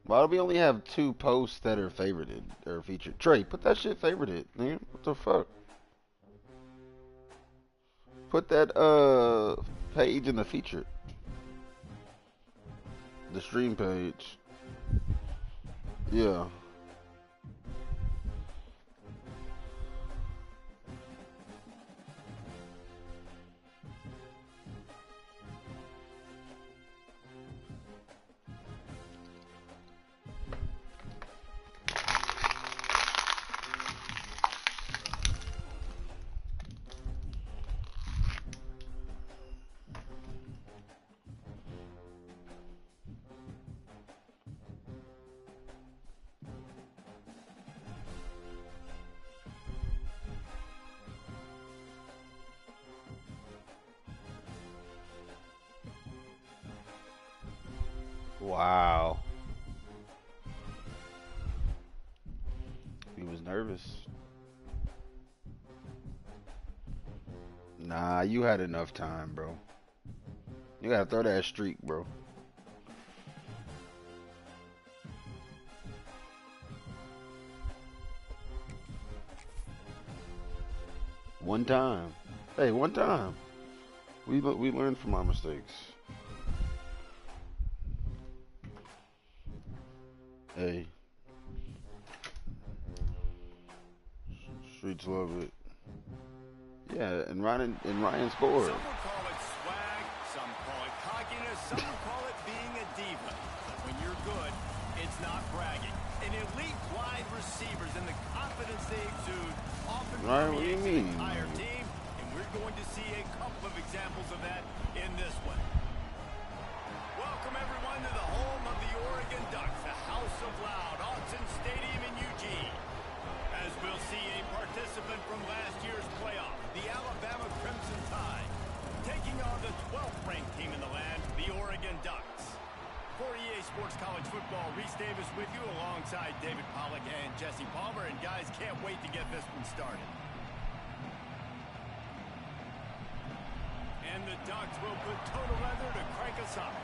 Why do we only have 2 posts that are favorited or featured? Trey, put that shit favorited, nigga. What the fuck? Put that page in the featured, the stream page. Yeah. Wow. He was nervous. Nah, you had enough time, bro. You gotta throw that streak, bro. One time. Hey, one time. We learn from our mistakes. Hey, streets love it. Yeah, and Ryan scored. Some would call it swag, some call it cockiness, some would call it being a diva. But when you're good, it's not bragging. An elite wide receivers and the confidence they exude often Ryan, what do you permeates the mean? entire team, and we're going to see a couple of examples of that in this one. Welcome everyone to the home of the Oregon Ducks, the House of Loud, Autzen Stadium in Eugene. As we'll see a participant from last year's playoff, the Alabama Crimson Tide, taking on the 12th ranked team in the land, the Oregon Ducks. For EA Sports College Football, Reese Davis with you alongside David Pollack and Jesse Palmer. And guys, can't wait to get this one started. And the Ducks will put total leather to crank us up.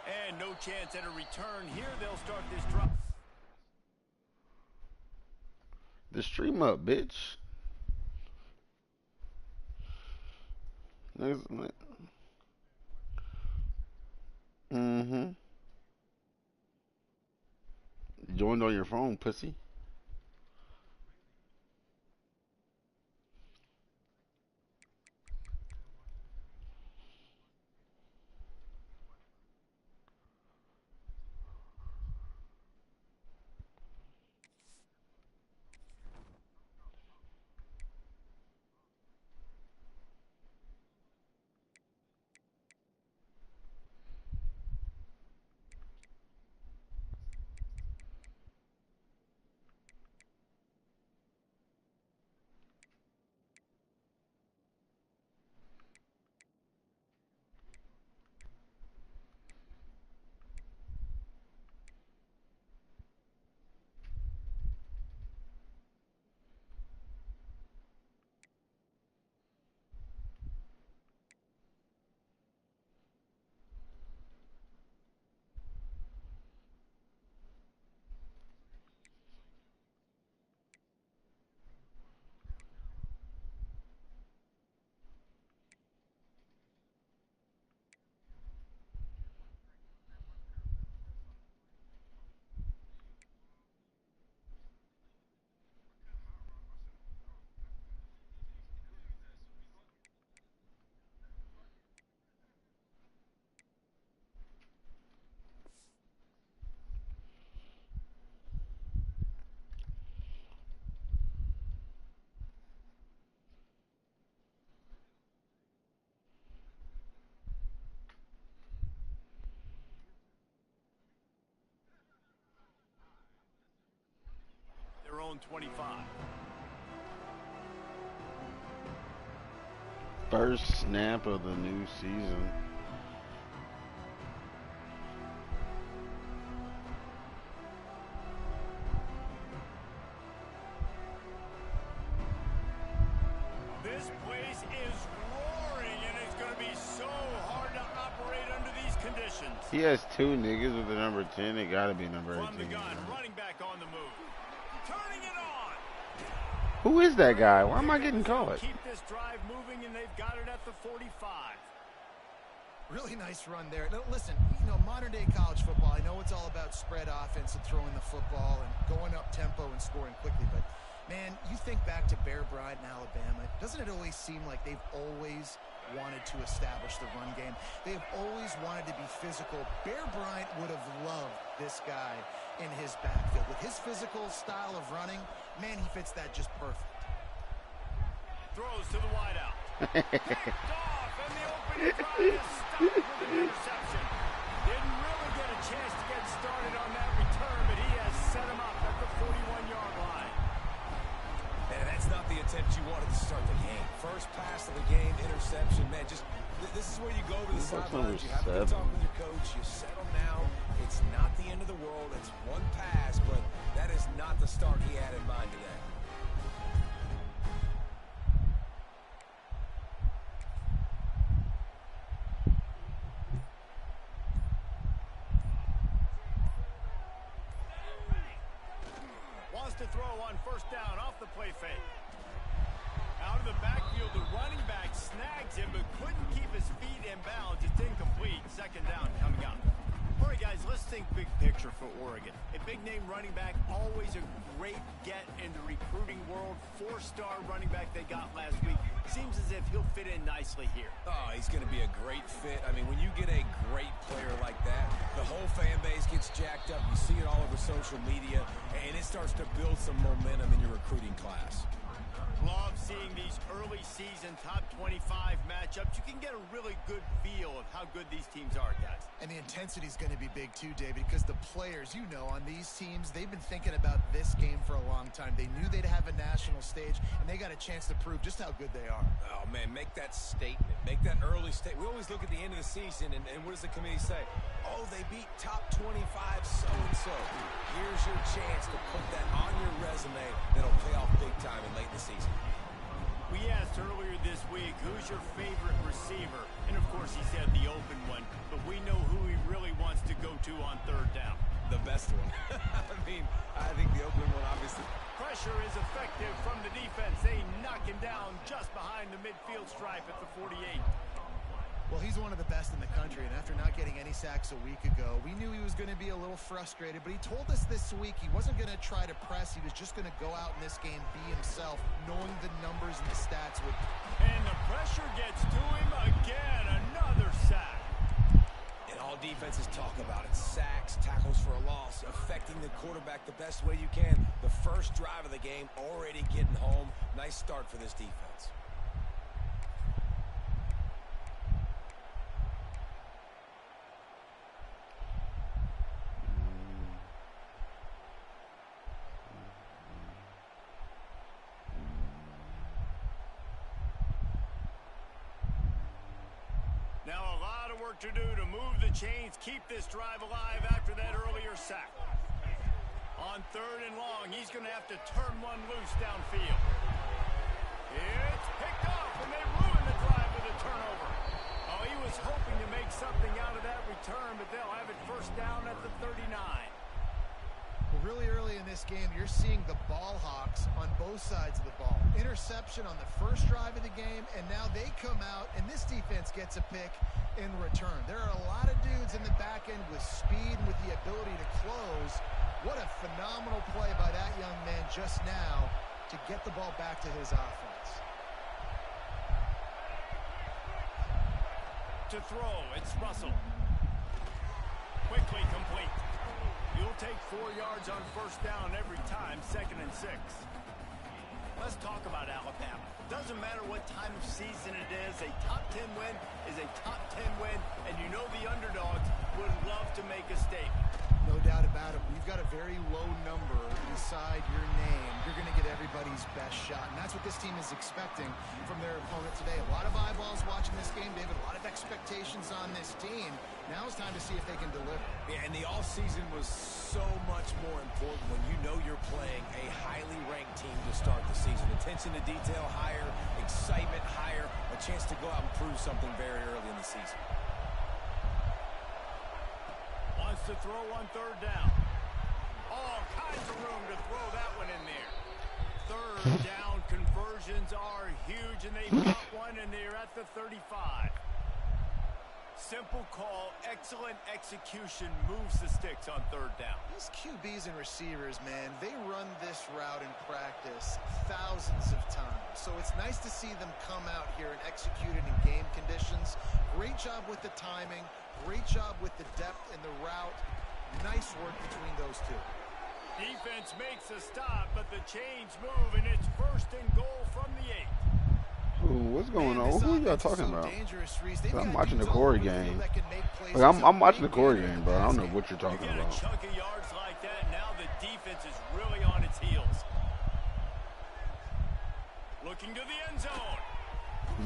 And no chance at a return here. They'll start this drive. The stream up, bitch. Mm-hmm. Joined on your phone, pussy. Their own 25. First snap of the new season. This place is roaring, and it's going to be so conditions. He has two niggas with the number 10. It gotta be number 18. From the gun, running back on the move. Turning it on. Who is that guy? Why am I getting caught? Keep this drive moving, and they've got it at the 45. Really nice run there. Now, listen, you know, modern-day college football, I know it's all about spread offense and throwing the football and going up tempo and scoring quickly, but, man, you think back to Bear Bryant in Alabama, doesn't it always seem like they've always wanted to establish the run game? They've always wanted to be physical. Bear Bryant would have loved this guy in his backfield. With his physical style of running, man, he fits that just perfect. Throws to the wideout. Picked off, and the opening drive is stopped with an interception. Didn't really get a chance to get started on that return, but he has set him up at the 41-yard line. And that's not the attempt you wanted to start the game. First pass of the game, interception. Man, just this is where you go to the sidelines. You have a good talk with your coach. You settle down. It's not the end of the world. It's one pass, but that is not the start he had in mind today. Wants to throw on first down off the play fake. Out of the backfield, the running back snags him, but couldn't keep his feet in bounds. It's incomplete. Second down coming up. All right, guys, let's think big picture for Oregon. A big-name running back, always a great get in the recruiting world. Four-star running back they got last week. Seems as if he'll fit in nicely here. Oh, he's going to be a great fit. I mean, when you get a great player like that, the whole fan base gets jacked up. You see it all over social media, and it starts to build some momentum in your recruiting class. Love seeing these early season top 25 matchups. You can get a really good feel of how good these teams are, guys. And the intensity is going to be big too, David, because the players, you know, on these teams, they've been thinking about this game for a long time. They knew they'd have a national stage, and they got a chance to prove just how good they are. Oh, man, make that statement. Make that early statement. We always look at the end of the season, and what does the committee say? Oh, they beat top 25 so-and-so. Here's your chance to put that on your resume that'll pay off big time in late in the season. We asked earlier this week, who's your favorite receiver? And, of course, he said the open one, but we know who he really wants to go to on third down. The best one. I think the open one, obviously. Pressure is effective from the defense. They knock him down just behind the midfield stripe at the 48. Well, he's one of the best in the country, and after not getting any sacks a week ago, we knew he was going to be a little frustrated, but he told us this week he wasn't going to try to press. He was just going to go out in this game, be himself, knowing the numbers and the stats would. And the pressure gets to him again. Another sack. And all defenses talk about it. Sacks, tackles for a loss, affecting the quarterback the best way you can. The first drive of the game, already getting home. Nice start for this defense. Now a lot of work to do to move the chains, keep this drive alive after that earlier sack. On third and long, he's going to have to turn one loose downfield. It's picked off, and they ruin the drive with a turnover. Oh, he was hoping to make something out of that return, but they'll have it first down at the 39. Well, really early in this game, you're seeing the ball hawks on both sides of the ball. Interception on the first drive of the game, and now they come out, and this defense gets a pick in return. There are a lot of dudes in the back end with speed and with the ability to close. What a phenomenal play by that young man just now to get the ball back to his offense. To throw, it's Russell. Quickly complete. You'll take 4 yards on first down every time, 2nd and 6. Let's talk about Alabama. Doesn't matter what time of season it is, a top 10 win is a top 10 win, and you know the underdogs would love to make a statement. No doubt about it. We've got a very low number beside your name. You're going to get everybody's best shot, and that's what this team is expecting from their opponent today. A lot of eyeballs watching this game, David. A lot of expectations on this team. Now it's time to see if they can deliver. Yeah, and the offseason was so much more important when you know you're playing a highly ranked team to start the season. Attention to detail higher, excitement higher, a chance to go out and prove something very early in the season. to throw on third down. All kinds of room to throw that one in there. Third down conversions are huge, and they've got one, and they're at the 35. Simple call, excellent execution, moves the sticks on third down. These QBs and receivers, man, they run this route in practice thousands of times. So it's nice to see them come out here and execute it in game conditions. Great job with the timing, great job with the depth in the route. Nice work between those two. Defense makes a stop, but the chains move, and it's first and goal from the 8. Ooh, what's going on? Who are y'all talking about? I'm watching the Corey game. Like, I'm watching the Corey game, bro. I don't know what you're talking about. A chunk of yards like that, now the defense is really on its heels. Looking to the end zone.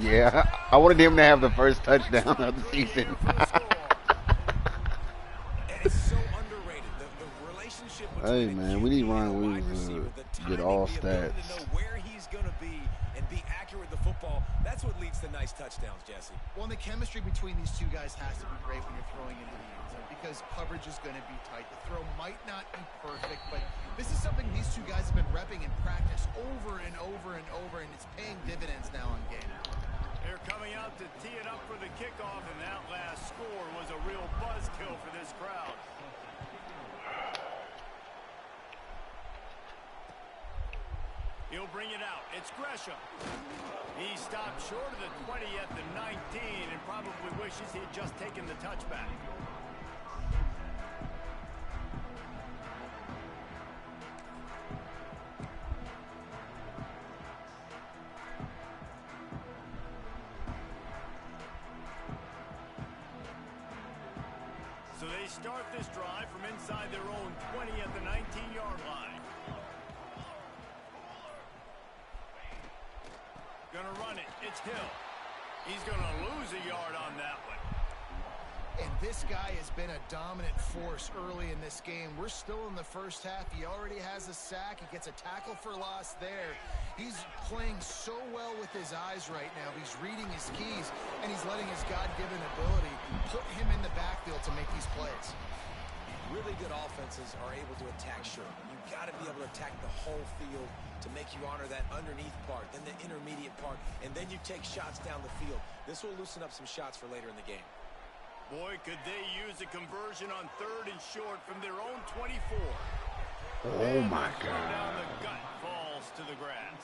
Yeah, I wanted him to have the first touchdown of the season. Hey, man, we need Ryan Williams to get all stats. Where he's going to be and be accurate with the football, that's what leads to nice touchdowns, Jesse. Well, and the chemistry between these two guys has to be great when you're throwing into the end zone because coverage is going to be tight. The throw might not be perfect, but this is something these two guys have been repping in practice over and over and over, and it's paying dividends now on game. They're coming out to tee it up for the kickoff, and that last score was a real buzzkill for this crowd. He'll bring it out. It's Gresham. He stopped short of the 20 at the 19 and probably wishes he had just taken the touchback. So they start this drive from inside their own 20 at the 19-yard line. Gonna run it. It's Hill. He's gonna lose a yard on that one. And this guy has been a dominant force early in this game. We're still in the first half. He already has a sack. He gets a tackle for loss there. He's playing so well with his eyes right now. He's reading his keys, and he's letting his God-given ability put him in the backfield to make these plays. Really good offenses are able to attack short. You've got to be able to attack the whole field to make you honor that underneath part, then the intermediate part, and then you take shots down the field. This will loosen up some shots for later in the game. Boy, could they use a conversion on third and short from their own 24. Oh, my God. Down the gut falls to the grass.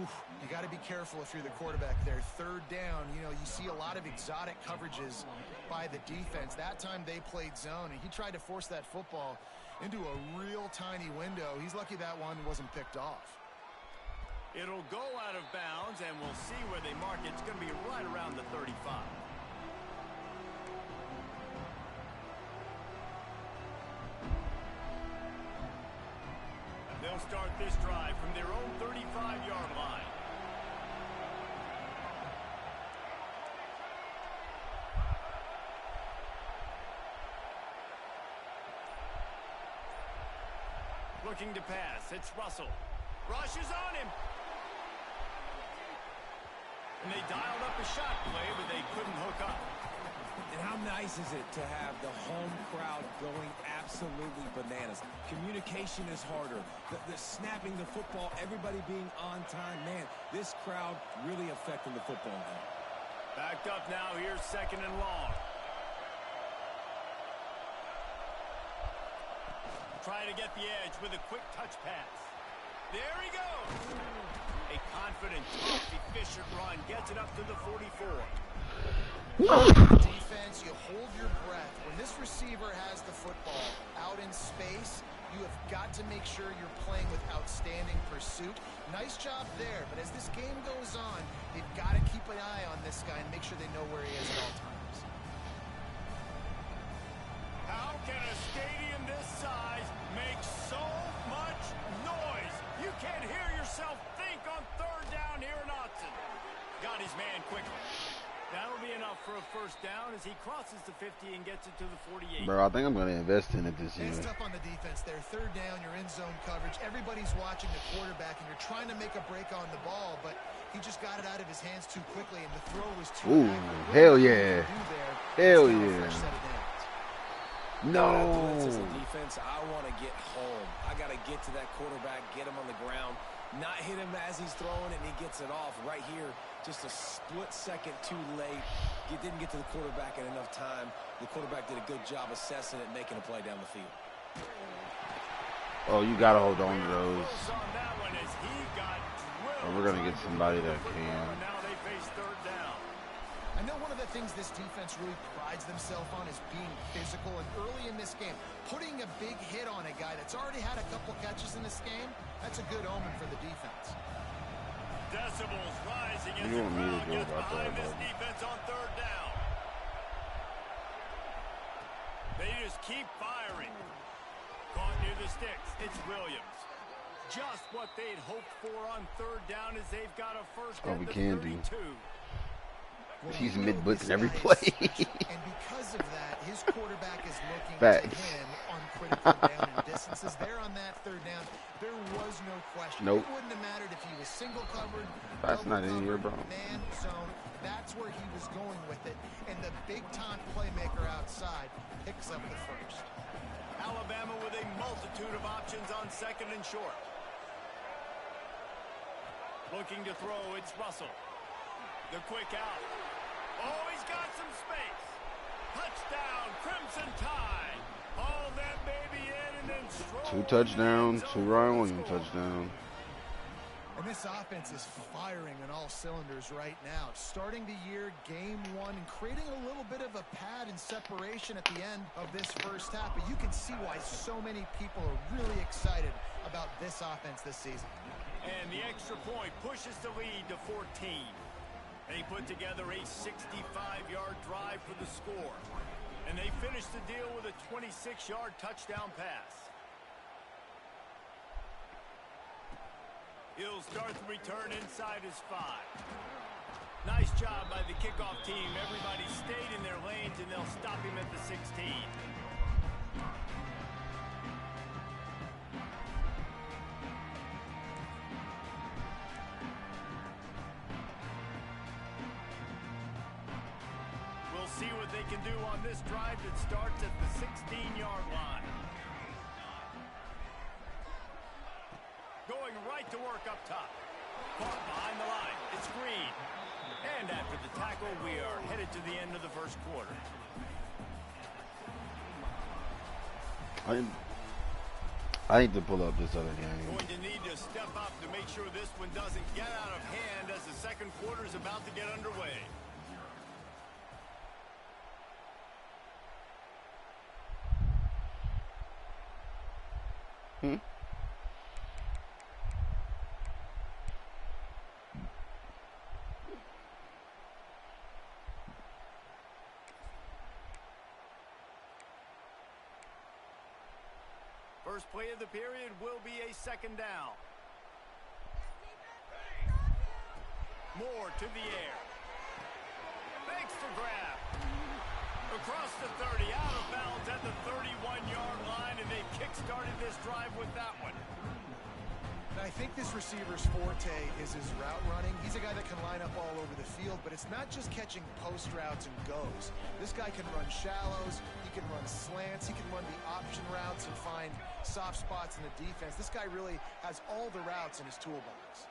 Oof, you got to be careful if you're the quarterback there. Third down, you know, you see a lot of exotic coverages by the defense. That time they played zone, and he tried to force that football into a real tiny window. He's lucky that one wasn't picked off. It'll go out of bounds, and we'll see where they mark it. It's going to be right around the 35. They'll start this drive from their own 35-yard line. Looking to pass. It's Russell. Rush is on him. And they dialed up a shot play, but they couldn't hook up. And how nice is it to have the home crowd going absolutely bananas? Communication is harder. The snapping the football, everybody being on time. Man, this crowd really affecting the football game. Backed up now. Here's second and long. Trying to get the edge with a quick touch pass. There he goes. A confident, efficient run. Gets it up to the 44. Defense, you hold your breath. When this receiver has the football out in space, you have got to make sure you're playing with outstanding pursuit. Nice job there, but as this game goes on, they've got to keep an eye on this guy and make sure they know where he is at all times. How can a stadium this size make so much noise? You can't hear yourself think on third down here in Autzen. Got his man quickly. That'll be enough for a first down as he crosses the 50 and gets it to the 48. Bro, I think I'm going to invest in it this year. It's tough on the defense there. Third down, you're in zone coverage. Everybody's watching the quarterback, and you're trying to make a break on the ball, but he just got it out of his hands too quickly, and the throw was too Ooh, hell yeah. Hell yeah. No. As a defense, I want to get home. I got to get to that quarterback, get him on the ground, not hit him as he's throwing it, and he gets it off right here. Just a split second too late. He didn't get to the quarterback in enough time. The quarterback did a good job assessing it, making a play down the field. Oh, you got to hold on to those. Or we're going to get somebody that can. Now they face third down. I know one of the things this defense really prides themselves on is being physical, and early in this game, putting a big hit on a guy that's already had a couple catches in this game, that's a good omen for the defense. Decibels rising as You the want me to crowd go gets about behind that, this bro. defense on third down. They just keep firing. Caught near the sticks. It's Williams. Just what they'd hoped for on third down as they've got a first Oh, we and can 32. Well, He's we know mid-blitzing this every guy is play. special, and because of that, his quarterback is looking Facts. to him on critical down and distances. There on that third down, there was no question. Nope. It wouldn't have mattered if he was single covered, That's double not in here, covered, bro. man zone. That's where he was going with it, and the big-time playmaker outside picks up the first. Alabama with a multitude of options on second and short. Looking to throw, it's Russell. The quick out. Oh, he's got some space. Touchdown, Crimson Tide. All that baby in and then stroll 2 touchdowns, 2 Ryan Williams Williams touchdowns. And this offense is firing on all cylinders right now. Starting the year, game 1, and creating a little bit of a pad and separation at the end of this first half. But you can see why so many people are really excited about this offense this season. And the extra point pushes the lead to 14. They put together a 65-yard drive for the score. And they finish the deal with a 26-yard touchdown pass. He'll start the return inside his 5. Nice job by the kickoff team. Everybody stayed in their lanes, and they'll stop him at the 16. We'll see what they can do on this drive that starts at the 16-yard line. Going right to work up top. Caught behind the line. It's Green. And after the tackle, we are headed to the end of the first quarter. I need to pull up this other game. Going to need to step up to make sure this one doesn't get out of hand as the second quarter is about to get underway. First play of the period will be a second down. Moore to the air. Makes the grab. Across the 30, out of bounds at the 31-yard line, and they kick-started this drive with that one. I think this receiver's forte is his route running. He's a guy that can line up all over the field, but it's not just catching post routes and goes. This guy can run shallows, he can run slants, he can run the option routes and find soft spots in the defense. This guy really has all the routes in his toolbox.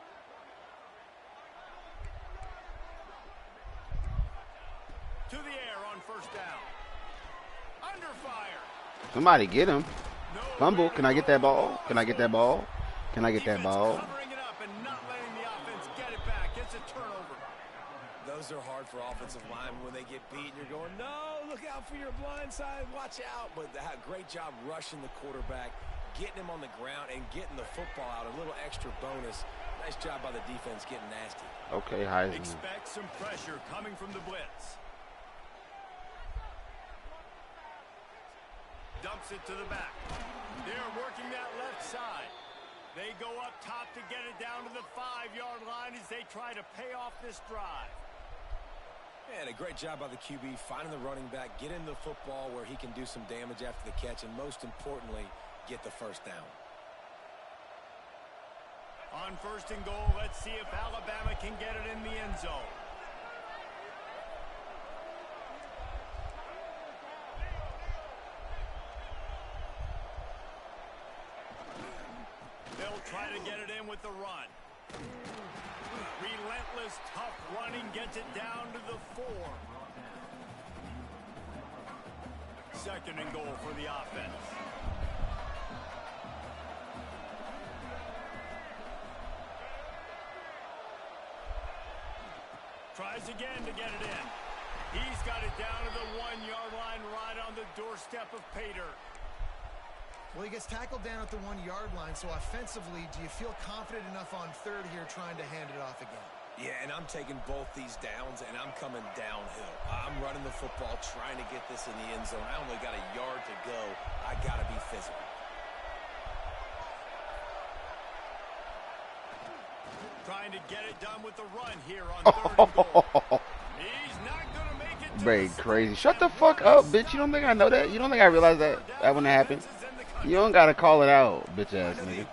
To the air on first down. Under fire. Somebody get him. Fumble. Can I get that ball? Can I get that ball? Can I get that ball? Covering it up and not letting the offense get it back. It's a turnover. Those are hard for offensive linemen when they get beat. You're going, no, look out for your blind side. Watch out. But great job rushing the quarterback, getting him on the ground, and getting the football out. A little extra bonus. Nice job by the defense getting nasty. Okay, Heisman. Expect some pressure coming from the blitz. Dumps it to the back. They're working that left side. They go up top to get it down to the 5-yard line as they try to pay off this drive. And a great job by the QB finding the running back, getting the football where he can do some damage after the catch, and most importantly, get the first down. On first and goal, let's see if Alabama can get it in the end zone. try to get it in with the run. Relentless, tough running gets it down to the 4. Second and goal for the offense. Tries again to get it in. He's got it down to the 1-yard line right on the doorstep of Pater. Well, he gets tackled down at the 1-yard line, so offensively, do you feel confident enough on third here trying to hand it off again? Yeah, and I'm taking both these downs, and I'm coming downhill. I'm running the football, trying to get this in the end zone. I only got a yard to go. I got to be physical. Trying to get it done with the run here on third and goal. He's not going to make it to Bray, crazy. Shut the fuck up, bitch. You don't think I know that? You don't think I realize that wouldn't happen? You don't gotta call it out, bitch ass nigga.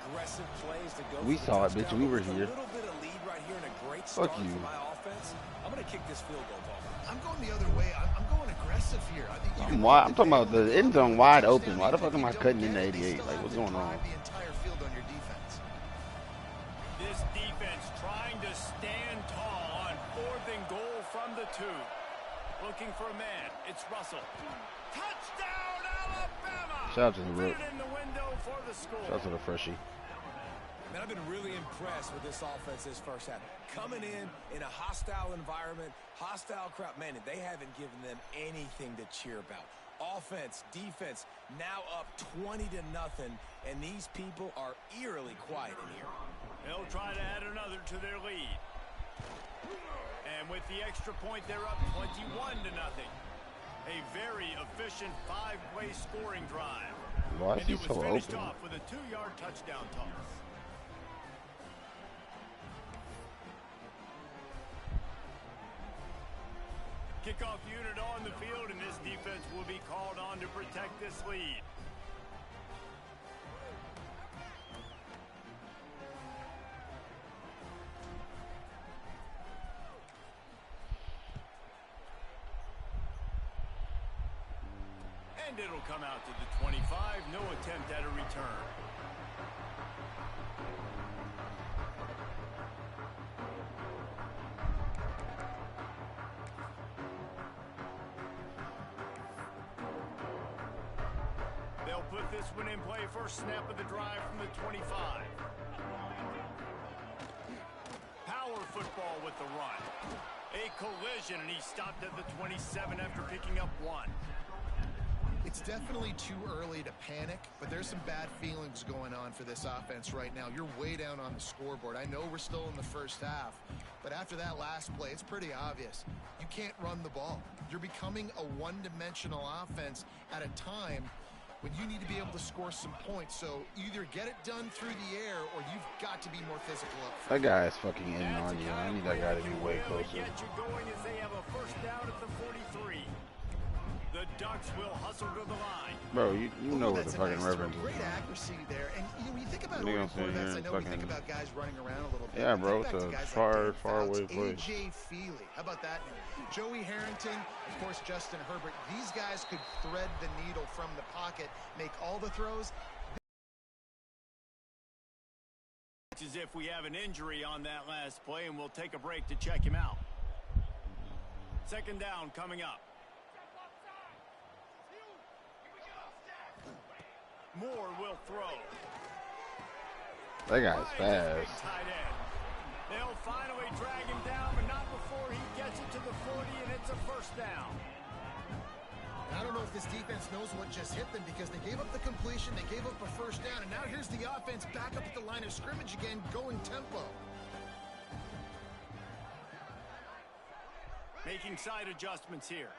We saw it, bitch. We were here. Fuck you. I'm gonna kick this field goal ball. I'm going the other way. I'm going aggressive here. I think I'm talking about the end zone wide open. Why the fuck am I cutting into 88? Like, what's going on? The entire field on your defense. This defense trying to stand tall on 4th and goal from the 2. Looking for a man. It's Russell. Touchdown, Alabama! Shout out to the Rook. Shout out to the freshie. Man, I've been really impressed with this offense this first half. Coming in a hostile environment, hostile crowd. Man, they haven't given them anything to cheer about. Offense, defense, now up 20-0, and these people are eerily quiet in here. They'll try to add another to their lead. And with the extra point, they're up 21-0. A very efficient 5-play scoring drive. Why is he so open? Finished off with a 2-yard touchdown toss. Kickoff unit on the field, and this defense will be called on to protect this lead. And it'll come out to the 25. No attempt at a return. They'll put this one in play. First snap of the drive from the 25. Power football with the run. A collision, and he stopped at the 27 after picking up 1. It's definitely too early to panic, but there's some bad feelings going on for this offense right now. You're way down on the scoreboard. I know we're still in the first half, but after that last play, it's pretty obvious. You can't run the ball. You're becoming a one-dimensional offense at a time when you need to be able to score some points. So either get it done through the air or you've got to be more physical up front. That guy is fucking in on you. I need that guy to be way closer. Get you going as they have a first down at the 43. The Ducks will hustle to the line. Bro, you know what the fucking reference is. Great accuracy there. And you think about Oregon quarterbacks, I know we think about guys running around a little bit. Yeah, bro, it's a far away play. A.J. Feely. How about that? Joey Harrington, of course, Justin Herbert. These guys could thread the needle from the pocket, make all the throws. It's as if we have an injury on that last play, and we'll take a break to check him out. Second down coming up. Moore will throw. That guy's fast. They'll finally drag him down, but not before he gets it to the 40, and it's a first down. I don't know if this defense knows what just hit them because they gave up the completion, they gave up a first down, and now here's the offense back up at the line of scrimmage again, going tempo. Making side adjustments here.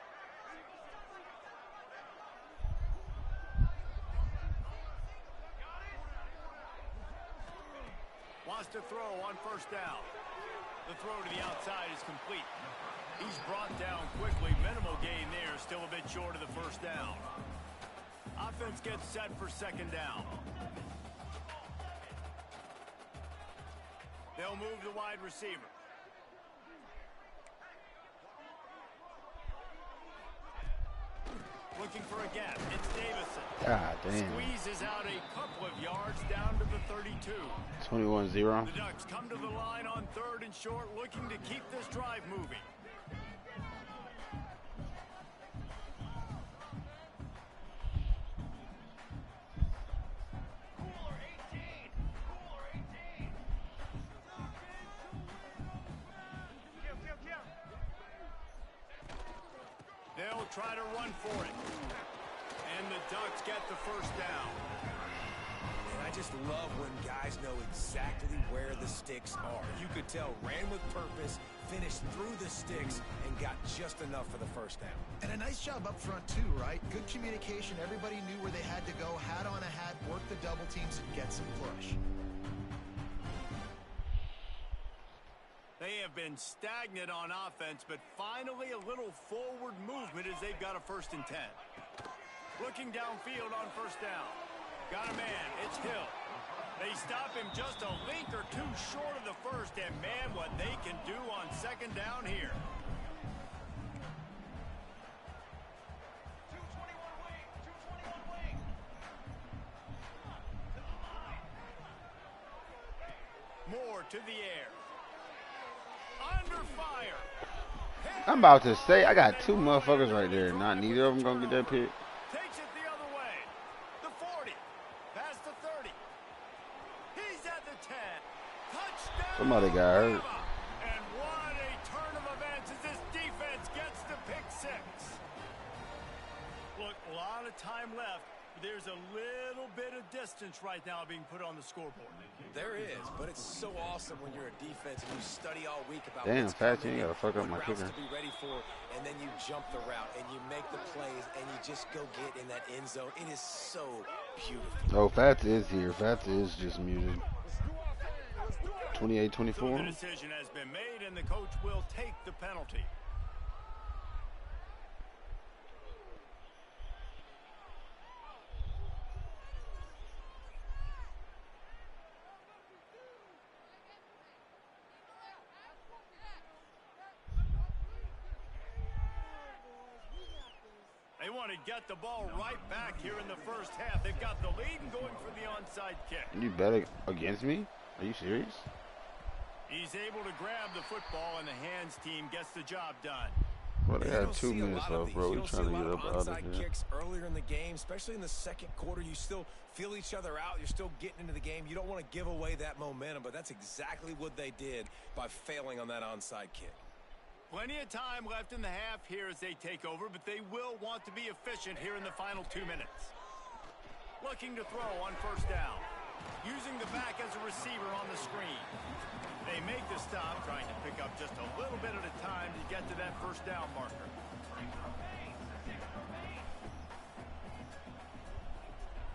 Wants to throw on first down. The throw to the outside is complete. He's brought down quickly. Minimal gain there. Still a bit short of the first down. Offense gets set for second down. They'll move the wide receiver. looking for a gap. It's Davison. God damn. Squeezes out a couple of yards down to the 32. 21-0. The Ducks come to the line on 3rd and short, looking to keep this drive moving. They'll try to run for it. And the Ducks get the first down. And I just love when guys know exactly where the sticks are. You could tell, ran with purpose, finished through the sticks, and got just enough for the first down. And a nice job up front too, right? Good communication. Everybody knew where they had to go, hat on a hat, work the double teams, and get some push. They have been stagnant on offense, but finally a little forward movement as they've got a 1st and 10. Looking downfield on 1st down. Got a man. It's Hill. They stop him just a link or two short of the 1st, and man, what they can do on 2nd down here. Moore to the air. Under fire. I'm about to say, I got 2 motherfuckers right there. Not neither of them gonna get that pick. Takes it the other way. The 40. Past the 30. He's at the 10. Touchdown. Somebody got hurt. And what a turn of events as this defense gets the pick 6. Look, a lot of time left. There's a little bit of distance right now being put on the scoreboard. There is, but it's so awesome when you're a defense and you study all week about Damn, what's Fat, coming you in, gotta fuck up my what routes kicker. to be ready for, and then you jump the route and you make the plays and you just go get in that end zone. It is so beautiful. Oh, Fats is here. Fats is just muted. 28-24. So the decision has been made, and the coach will take the penalty. They want to get the ball right back here in the 1st half. They've got the lead and going for the onside kick. You bet against me? Are you serious? He's able to grab the football, and the hands team gets the job done. Well, they had 2 minutes left, bro. We're trying to get up out of onside here. kicks earlier in the game, especially in the 2nd quarter. You still feel each other out. You're still getting into the game. You don't want to give away that momentum, but that's exactly what they did by failing on that onside kick. Plenty of time left in the half here as they take over, but they will want to be efficient here in the final 2 minutes. Looking to throw on 1st down. Using the back as a receiver on the screen. They make the stop, trying to pick up just a little bit at a time to get to that 1st down marker.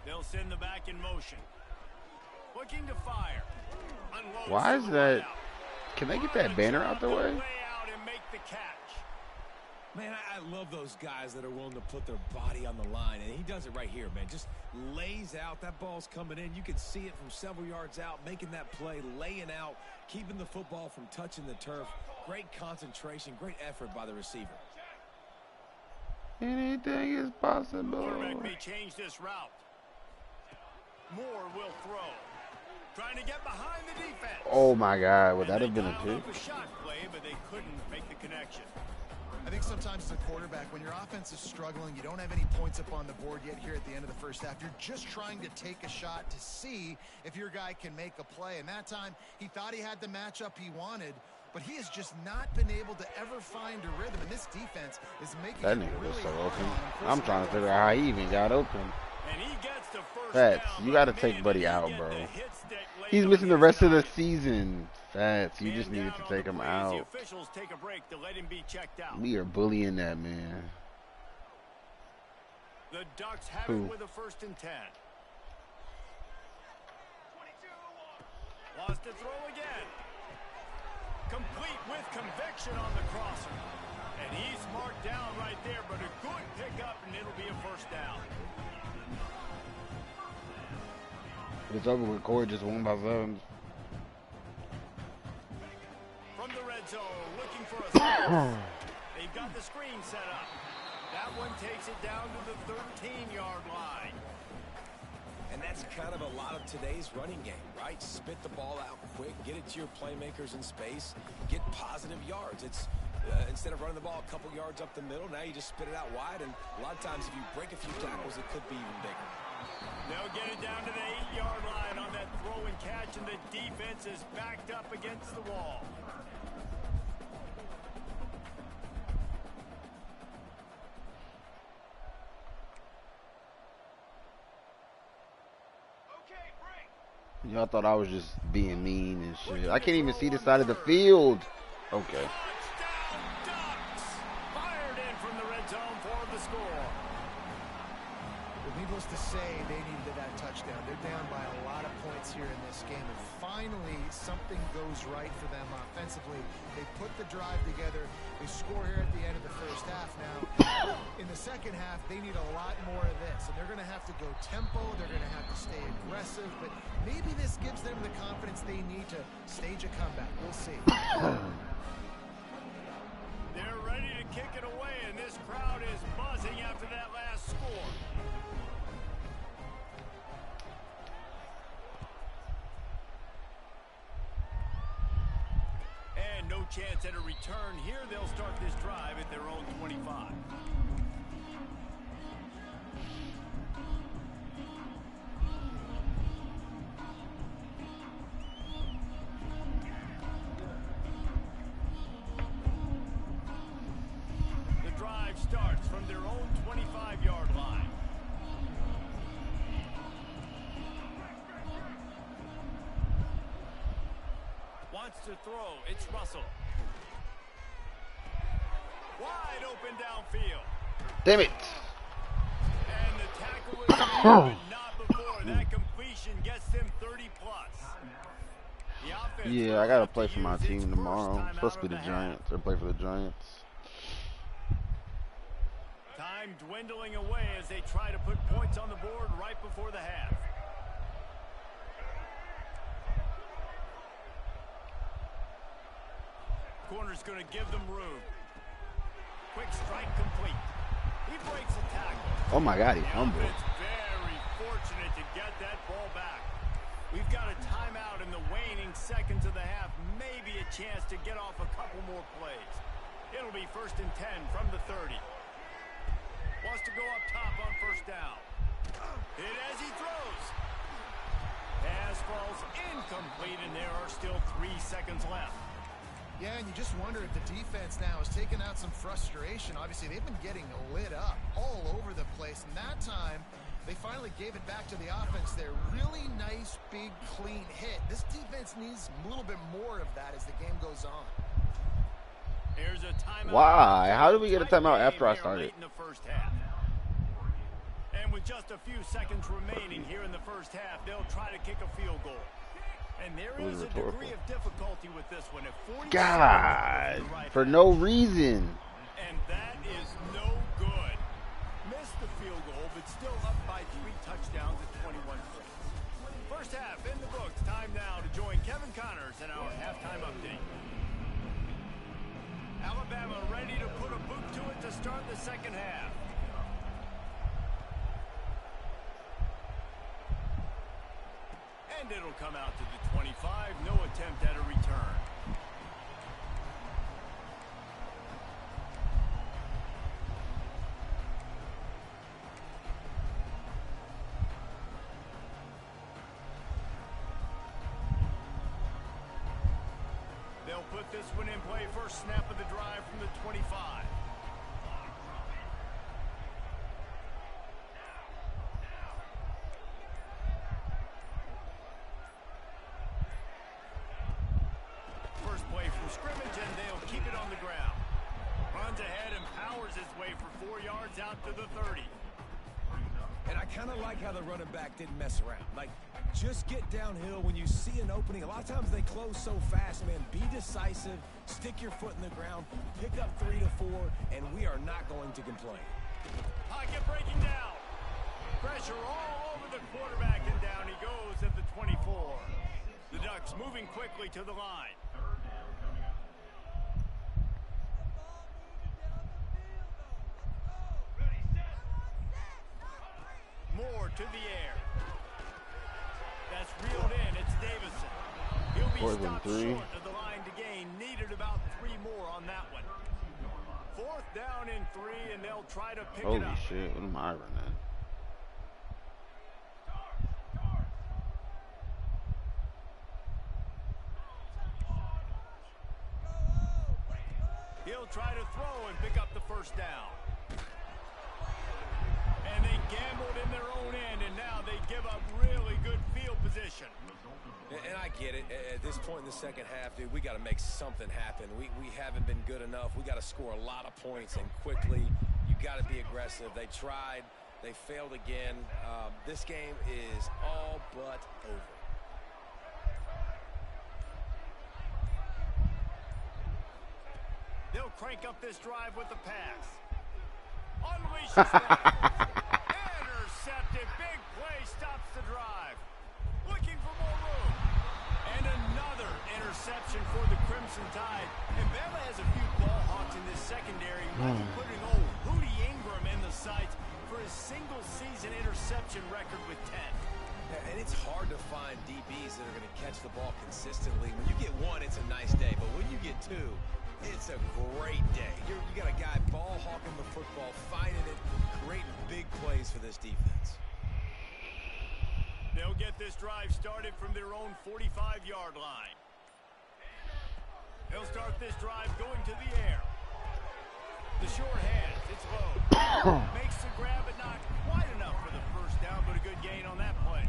They'll send the back in motion. Looking to fire. Unloads. Why is that? Can they get that banner out the way? The catch. Man, I love those guys that are willing to put their body on the line, and he does it right here, man. Just lays out. That ball's coming in. You can see it from several yards out, making that play, laying out, keeping the football from touching the turf. Great concentration, great effort by the receiver. Anything is possible. Quarterback may change this route. Moore will throw. Trying to get behind the defense. Oh my God, would that have been a pick? A shot play, but they couldn't make the connection. I think sometimes as a quarterback, when your offense is struggling, you don't have any points up on the board yet here at the end of the 1st half. You're just trying to take a shot to see if your guy can make a play. And that time, he thought he had the matchup he wanted, but he has just not been able to ever find a rhythm. And this defense is making That it nigga was really so hard open. on him. I'm trying to figure out how he even got open. And he gets the 1st Fats, down, you got to but take man, Buddy did he out, get bro. the hit stick late He's on missing the his rest of the side. season. Fats, you just Man needed down to on take the him plays. The out. officials take a break to let him be checked out. We are bullying that man. The Ducks have Who? it with a 1st and 10. Wants to throw again. Complete with conviction on the crosser. And he's marked down right there, but a good pickup, and it'll be a 1st down. It's over with. Corey just won by 7. From the red zone, looking for a throw. They've got the screen set up. That one takes it down to the 13-yard line. And that's kind of a lot of today's running game, right? Spit the ball out quick, get it to your playmakers in space, get positive yards. It's instead of running the ball a couple yards up the middle, now you just spit it out wide, and a lot of times if you break a few tackles, it could be even bigger. They'll get it down to the 8-yard line on that throw and catch, and the defense is backed up against the wall. Y'all thought I was just being mean and shit. I can't even see the side of the field. Okay. Touchdown Ducks! Fired in from the red zone for the score. Well, needless to say, they needed that touchdown. They're down by a lot of points here in this game, and finally something goes right for them offensively. They put the drive together. They score here at the end of the first half. Now, in the second half, they need a lot more of this, and they're going to have to go tempo. They're going to have to stay aggressive, but maybe this gives them the confidence they need to stage a comeback. We'll see. They're ready to kick it away, and this crowd is buzzing after that last score. And no chance at a return here. They'll start this drive at their own 25. The drive starts from their own 25-yard line. Wants to throw. It's Russell. Wide open downfield. Damn it. And the tackle is made, but not before. That completion gets them 30+. The offense Yeah, I gotta play for my team tomorrow. I'm supposed to be the Giants. Or play for the Giants. Time dwindling away as they try to put points on the board right before the half. Corner's going to give them room. Quick strike complete. He breaks a tackle. Oh my God, he's The humble. offense very fortunate to get that ball back. We've got a timeout in the waning seconds of the half. Maybe a chance to get off a couple more plays. It'll be 1st and 10 from the 30. Wants to go up top on first down. Hit as he throws. Pass falls incomplete, and there are still 3 seconds left. Yeah, and you just wonder if the defense now has taken out some frustration. Obviously, they've been getting lit up all over the place, and that time they finally gave it back to the offense there. Really nice, big, clean hit. This defense needs a little bit more of that as the game goes on. Here's a timeout. Why? How did we get a timeout after I started? In the first half. And with just a few seconds remaining here in the first half, they'll try to kick a field goal. And there is a degree of difficulty with this one. God, for no reason. And that is no good. Missed the field goal, but still up by 3 touchdowns at 21 points. First half in the books. Time now to join Kevin Connors in our halftime update. Alabama ready to put a boot to it to start the second half. And it'll come out to the 25. No attempt at a return. They'll put this one in play. First snap of the drive from the 25. First play from scrimmage, and they'll keep it on the ground. Runs ahead and powers his way for 4 yards out to the 30. And I kind of like how the running back didn't mess around. Like, just get downhill when you see an opening. A lot of times they close so fast, man. Be decisive, stick your foot in the ground, pick up 3 to 4, and we are not going to complain. Pocket breaking down. Pressure all over the quarterback, and down he goes at the 24. The Ducks moving quickly to the line. 4th and 3. Short of the line to gain. Needed about 3 more on that one. 4th down and 3, and they'll try to pick it up. Holy shit, what am I running? He'll try to throw and pick up the first down. And they gambled in their own end, and now they give up really good field position. And I get it. At this point in the second half, dude, we got to make something happen. We haven't been good enough. We got to score a lot of points, and quickly. You got to be aggressive. They tried. They failed again. This game is all but over. They'll crank up this drive with the pass. Unleashes that. Intercepted. Big play stops the drive. Looking for more room. And another interception for the Crimson Tide. And Bama has a few ball hawks in this secondary, including old Hootie Ingram in the sights for his single-season interception record with 10. And it's hard to find DBs that are going to catch the ball consistently. When you get one, it's a nice day. But when you get two, it's a great day. You got a guy ball hawking the football, finding it, creating big plays for this defense. They'll get this drive started from their own 45-yard line. They'll start this drive going to the air. The short hands, it's low. Makes the grab, but not quite enough for the first down, but a good gain on that play.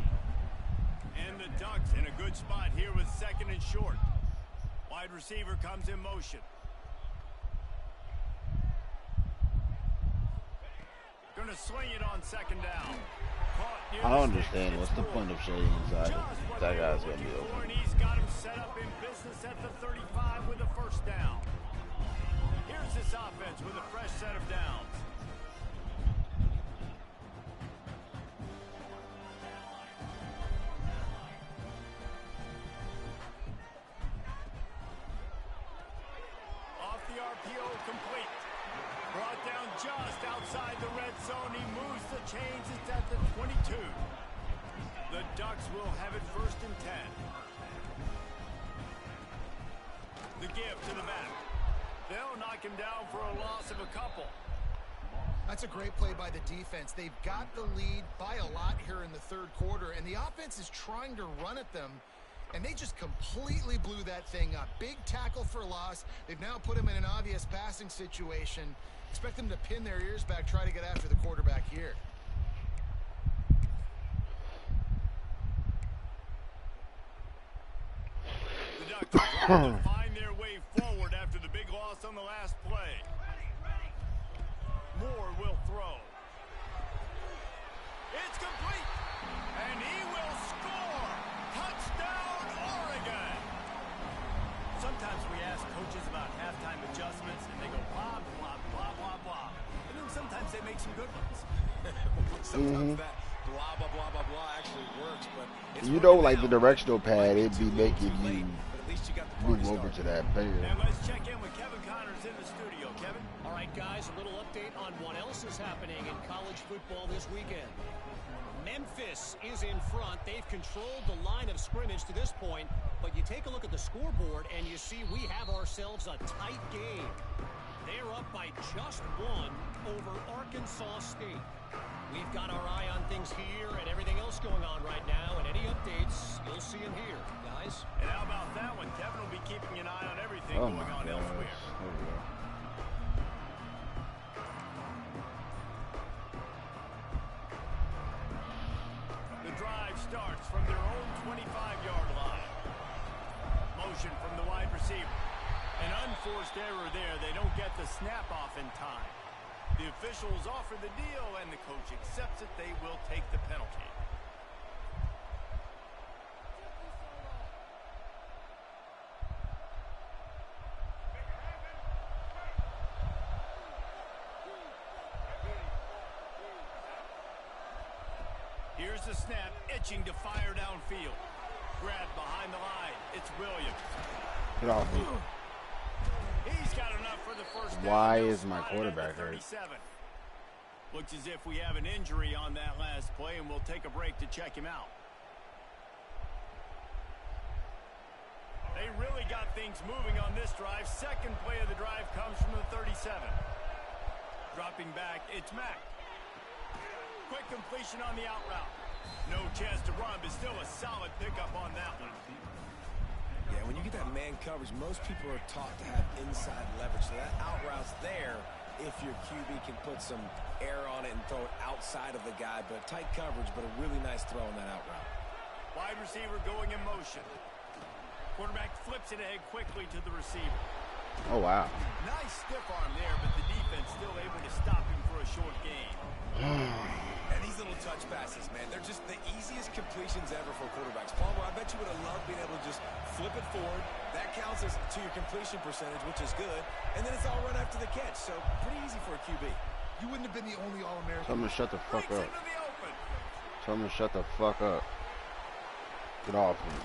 And the Ducks in a good spot here with 2nd and short. Wide receiver comes in motion. Going to swing it on 2nd down. I don't understand. What's the point of shading inside? That guy's going to be open. He's got him set up in business at the 35 with a first down. Here's this offense with a fresh set of downs. Off the RPO, complete. Brought down just outside the red zone. He moves the chains. It's at the 22. The Ducks will have it 1st and 10. The give to the back. They'll knock him down for a loss of a couple. That's a great play by the defense. They've got the lead by a lot here in the 3rd quarter, and the offense is trying to run at them, and they just completely blew that thing up. Big tackle for loss. They've now put him in an obvious passing situation. Expect them to pin their ears back, try to get after the quarterback here. The Ducks are trying to find their way forward after the big loss on the last play. Moore will throw. It's complete. And he will score. Touchdown, Oregon. Sometimes we ask coaches about halftime adjustments, and they go blah, blah, blah, blah, blah. And then sometimes they make some good ones. Sometimes that blah, blah, blah, blah, blah actually works. But it's You know, like the directional pad, it'd be making you move over to that player. And let's check in with Kevin Connors in the studio. Kevin? All right, guys, a little update on what else is happening in college football this weekend. Memphis is in front. They've controlled the line of scrimmage to this point, but you take a look at the scoreboard and you see we have ourselves a tight game. They're up by just 1 over Arkansas State. We've got our eye on things here and everything else going on right now, and any updates, you'll see them here, guys. And how about that one? Kevin will be keeping an eye on everything Oh going my on gosh. elsewhere. There we go. The drive starts from their own 25-yard line. Motion from the wide receiver. An unforced error there. They don't get the snap off in time. The officials offer the deal, and the coach accepts it. They will take the penalty. Here's the snap, itching to fire downfield. Grab behind the line. It's Williams. Get off me. He's got enough for the first down. Why They'll is my spot it at quarterback the hurt? 37. Looks as if we have an injury on that last play, and we'll take a break to check him out. things moving on this drive. Second play of the drive comes from the 37. Dropping back, it's Mack. Quick completion on the out route. No chance to run, but still a solid pickup on that one. Yeah, when you get that man coverage, most people are taught to have inside leverage. So that out route's there if your QB can put some air on it and throw it outside of the guy. But tight coverage, but a really nice throw on that out route. Wide receiver going in motion. Quarterback flips it ahead quickly to the receiver. Oh, wow. Nice stiff arm there, but the defense still able to stop him for a short gain. And these little touch passes, man, they're just the easiest completions ever for quarterbacks. Palmer, I bet you would have loved being able to just flip it forward. That counts as to your completion percentage, which is good. And then it's all run after the catch, so pretty easy for a QB. You wouldn't have been the only All-American. Tell him to shut the fuck up. Tell him to shut the fuck up. Get off him.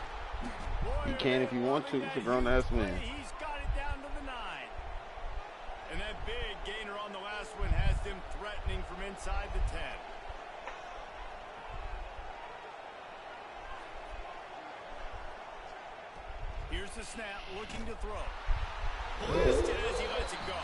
He can if he wants to. It's a grown-ass man. He's got it down to the 9. And that big gainer on the last one has them threatening from inside the 10. Here's the snap, looking to throw. As he lets it go.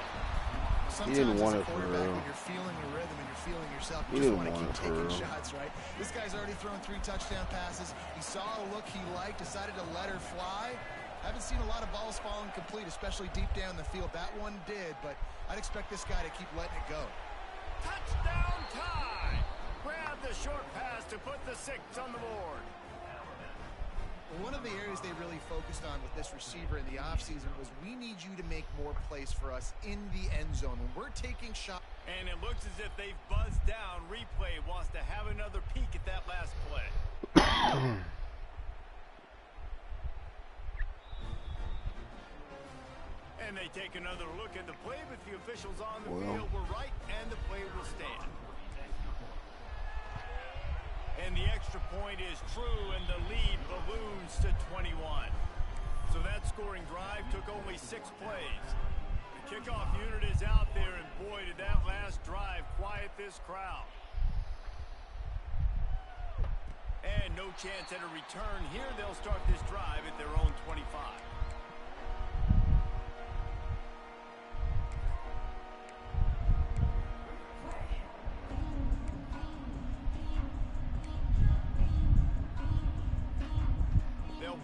Sometimes he didn't want as a it for quarterback, real. when you're feeling your rhythm and you're feeling yourself, He you just didn't want to want keep it for taking real. shots, right? This guy's already thrown 3 touchdown passes. He saw a look he liked, decided to let her fly. Haven't seen a lot of balls falling complete, especially deep down the field. That one did, but I'd expect this guy to keep letting it go. Touchdown tie! Grab the short pass to put the 6 on the board. One of the areas they really focused on with this receiver in the offseason was we need you to make more plays for us in the end zone. When we're taking shots. And it looks as if they've buzzed down. Replay wants to have another peek at that last play. And they take another look at the play, but the officials on the field were right, and the play will stand. And the extra point is true, and the lead balloons to 21. So that scoring drive took only 6 plays. The kickoff unit is out there, and boy, did that last drive quiet this crowd. And no chance at a return here. They'll start this drive at their own 25.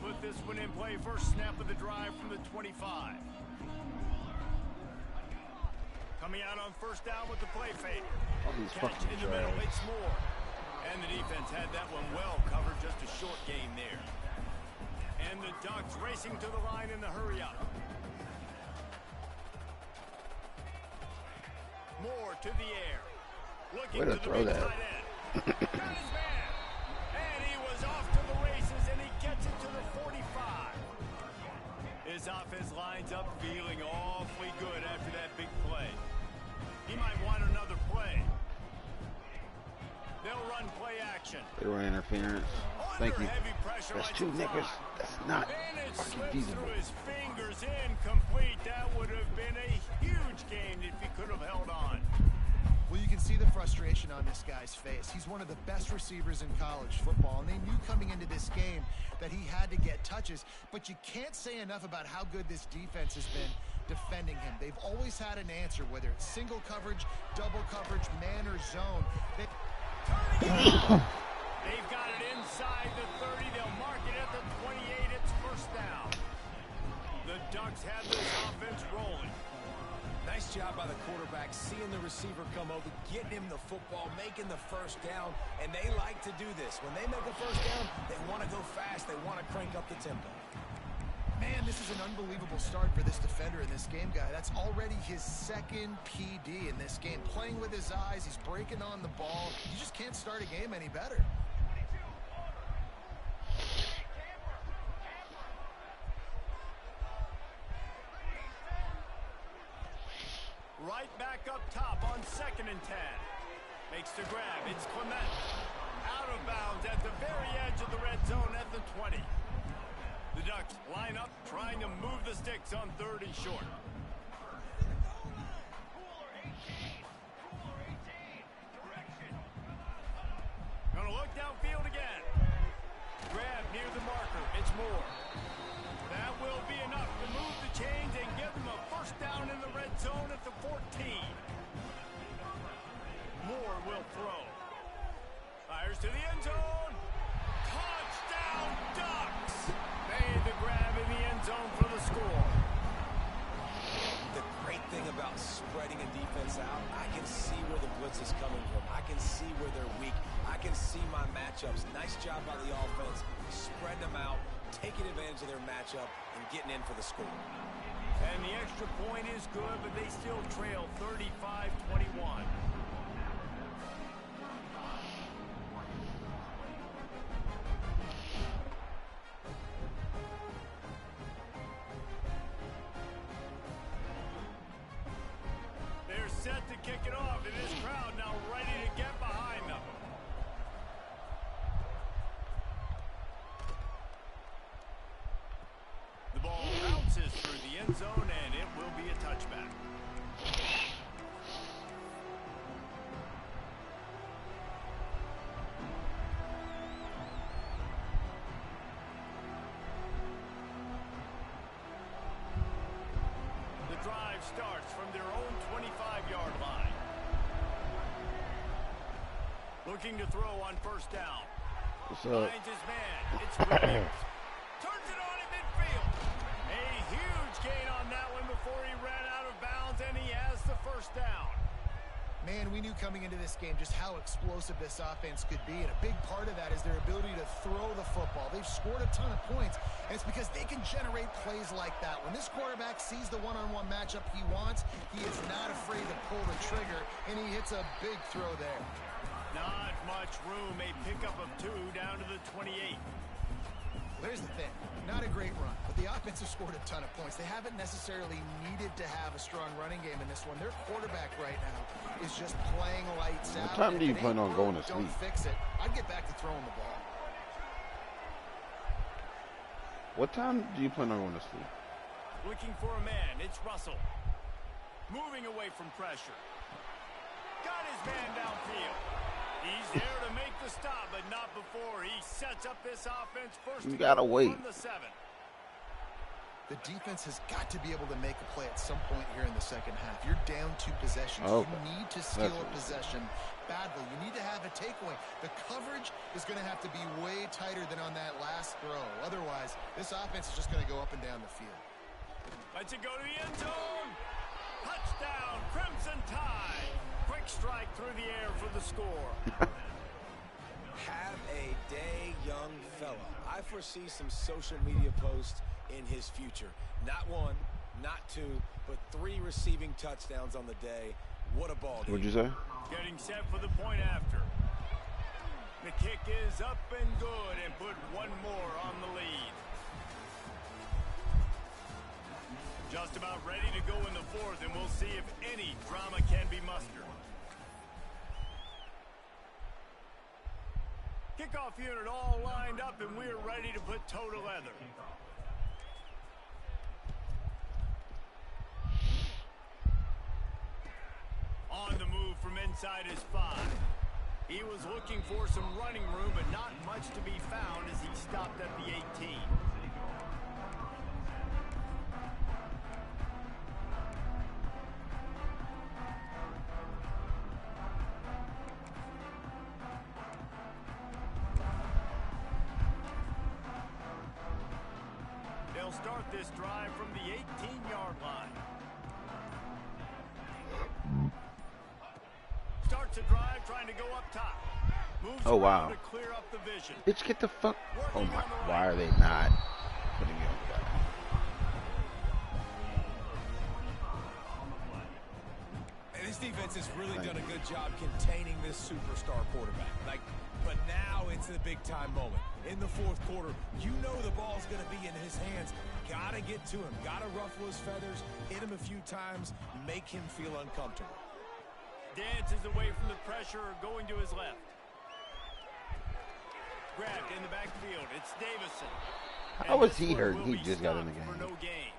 Put this one in play. First snap of the drive from the 25. Coming out on first down with the play fake. Catch in the middle, it's more. And the defense had that one well covered, just a short gain there. And the Ducks racing to the line in the hurry up. Moore to the air. Looking to the big tight end. Got his man. And he was off to the races, and he gets it to the 45. His offense lines up feeling awfully good after that big play. He might want another play. They'll run play action. They run interference. Thank you. That's 2 niggas. That's not feasible. Through his fingers, incomplete. That would have been a huge gain if he could have held on. Well, you can see the frustration on this guy's face. He's one of the best receivers in college football, and they knew coming into this game that he had to get touches, but you can't say enough about how good this defense has been defending him. They've always had an answer, whether it's single coverage, double coverage, man or zone. They've got it inside the 30. They'll mark it at the 28. It's first down. The Ducks have this offense rolling. Nice job by the quarterback, seeing the receiver come over, getting him the football, making the first down, and they like to do this. When they make a first down, they want to go fast. They want to crank up the tempo. Man, this is an unbelievable start for this defender in this game, guy. That's already his 2nd PD in this game. Playing with his eyes, he's breaking on the ball. You just can't start a game any better. Right back up top on 2nd and 10. Makes the grab. It's Clement. Out of bounds at the very edge of the red zone at the 20. The Ducks line up, trying to move the sticks on 3rd and short. Gonna look downfield again. Grab near the marker. It's Moore. That will be enough to move zone at the 14. Moore will throw. Fires to the end zone. Touchdown, Ducks! Made the grab in the end zone for the score. The great thing about spreading a defense out, I can see where the blitz is coming from. I can see where they're weak. I can see my matchups. Nice job by the offense, spreading them out, taking advantage of their matchup, and getting in for the score. And the extra point is good, but they still trail 35-21. They're set to kick it off, and this crowd now ready to get behind them. The ball bounces through the end zone, and it will be a touchback. The drive starts from their own 25-yard line. Looking to throw on first down. What's up? Finds his man. It's Williams. Turns it on in midfield. A huge gain on that one before he ran out of bounds, and he has the first down. Man, we knew coming into this game just how explosive this offense could be, and a big part of that is their ability to throw the football. They've scored a ton of points, and it's because they can generate plays like that. When this quarterback sees the one-on-one matchup he wants, he is not afraid to pull the trigger, and he hits a big throw there. Not much room. A pickup of 2 down to the 28. There's the thing. Not a great run, but the offense has scored a ton of points. They haven't necessarily needed to have a strong running game in this one. Their quarterback right now is just playing lights out. What time do you plan on going to sleep? Don't fix it. I'd get back to throwing the ball. What time do you plan on going to sleep? Looking for a man. It's Russell. Moving away from pressure. Got his man downfield. He's there to make the stop, but not before he sets up this offense first. You gotta wait. From the 7. The defense has got to be able to make a play at some point here in the second half. You're down 2 possessions. Okay. You need to steal a possession badly. You need to have a takeaway. The coverage is going to have to be way tighter than on that last throw. Otherwise, this offense is just going to go up and down the field. Lets it go to the end zone. Touchdown, Crimson Tide. Quick strike through the air for the score. Have a day, young fella. I foresee some social media posts in his future. Not 1, not 2, but 3 receiving touchdowns on the day. What a ball game. What'd you say? Getting set for the point after. The kick is up and good, and put 1 more on the lead. Just about ready to go in the 4th, and we'll see if any drama can be mustered. Kickoff unit all lined up, and we're ready to put toe to leather. On the move from inside his 5. He was looking for some running room, but not much to be found as he stopped at the 18. They'll start this drive from the 18-yard line. Starts a drive trying to go up top. Moves Oh, wow. to clear up the vision. Bitch, get the fuck. Oh Working my. on the right. Why are they not putting it on the guy? And this defense has really done a good job containing this superstar quarterback. But now it's the big-time moment. In the 4th quarter, you know the ball's going to be in his hands. Got to get to him. Got to ruffle his feathers, hit him a few times, make him feel uncomfortable. Dances away from the pressure, going to his left. Grabbed in the backfield. It's Davison. How was he hurt? He just got in the game. For no gain.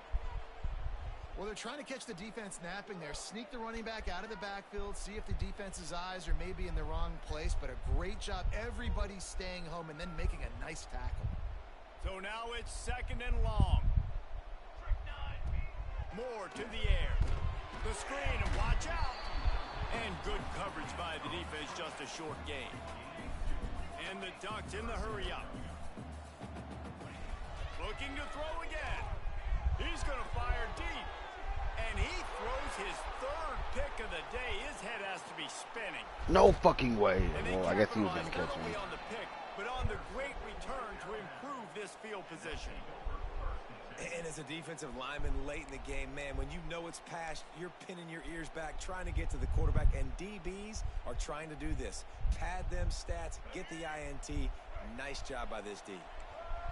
Well, they're trying to catch the defense napping there. Sneak the running back out of the backfield, see if the defense's eyes are maybe in the wrong place, but a great job. Everybody's staying home and then making a nice tackle. So now it's 2nd and long. Moore to the air. The screen, and watch out. And good coverage by the defense, just a short gain. And the Ducks in the hurry-up. Looking to throw again. He's going to fire deep. And he throws his third pick of the day. His head has to be spinning. No fucking way. Well, I guess he was going to catch me. On the pick, but on the great return to improve this field position. And as a defensive lineman late in the game, man, when you know it's past, you're pinning your ears back, trying to get to the quarterback, and DBs are trying to do this. Pad them stats, get the INT. Nice job by this D.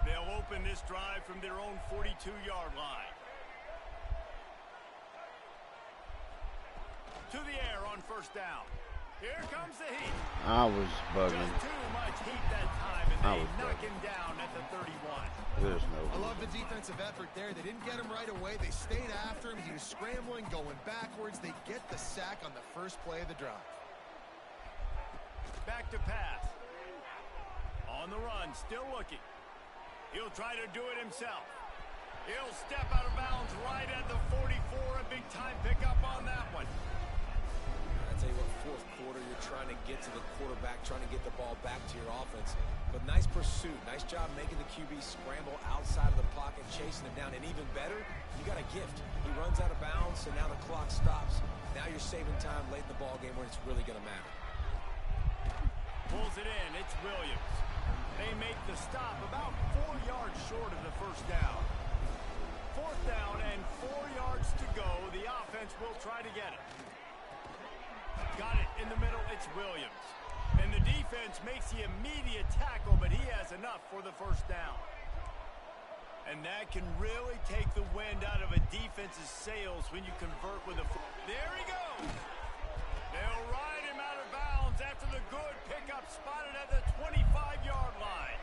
They'll open this drive from their own 42-yard line. To the air on first down. Here comes the heat. I was bugging. Just too much heat that time, and they knock him down at the 31. There's no. I love the defensive effort there. They didn't get him right away. They stayed after him. He was scrambling, going backwards. They get the sack on the first play of the drive. Back to pass. On the run, still looking. He'll try to do it himself. He'll step out of bounds right at the 44. A big time pickup on that one. I tell you what, fourth quarter, you're trying to get to the quarterback, trying to get the ball back to your offense. But nice pursuit. Nice job making the QB scramble outside of the pocket, chasing him down. And even better, you got a gift. He runs out of bounds, and now the clock stops. Now you're saving time late in the ball game when it's really going to matter. Pulls it in. It's Williams. They make the stop about 4 yards short of the first down. Fourth down and 4 yards to go. The offense will try to get it. Got it in the middle. It's Williams. And the defense makes the immediate tackle, but he has enough for the first down. And that can really take the wind out of a defense's sails when you convert with a... There he goes. They'll ride him out of bounds after the good pickup spotted at the 25-yard line.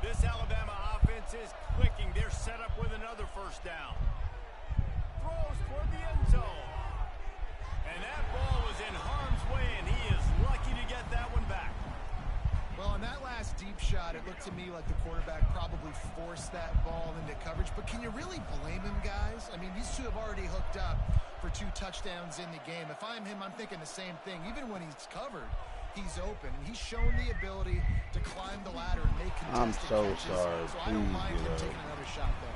This Alabama offense is clicking. They're set up with another first down. Throws toward the end zone. And that ball was in harm's way, and he is lucky to get that one back. Well, on that last deep shot, it looked to me like the quarterback probably forced that ball into coverage. But can you really blame him, guys? I mean, these two have already hooked up for 2 touchdowns in the game. If I'm him, I'm thinking the same thing. Even when he's covered, he's open. And he's shown the ability to climb the ladder and make contested catches. I'm so sorry. So I don't mind him taking another shot there.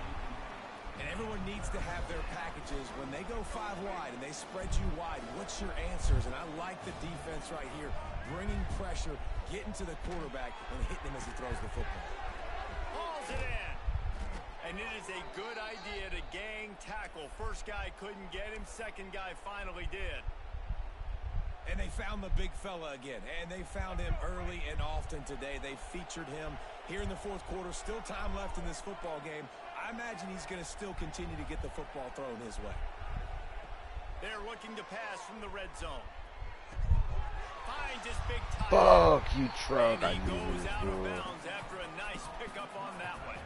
And everyone needs to have their packages. When they go 5 wide and they spread you wide, what's your answers? And I like the defense right here, bringing pressure, getting to the quarterback, and hitting him as he throws the football. Hauls it in. And it is a good idea to gang tackle. First guy couldn't get him. Second guy finally did. And they found the big fella again. And they found him early and often today. They featured him here in the fourth quarter. Still time left in this football game. I imagine he's going to still continue to get the football thrown his way. They're looking to pass from the red zone. Finds his big tight. Fuck you, truck. And he goes out of bounds after a nice pickup on that one.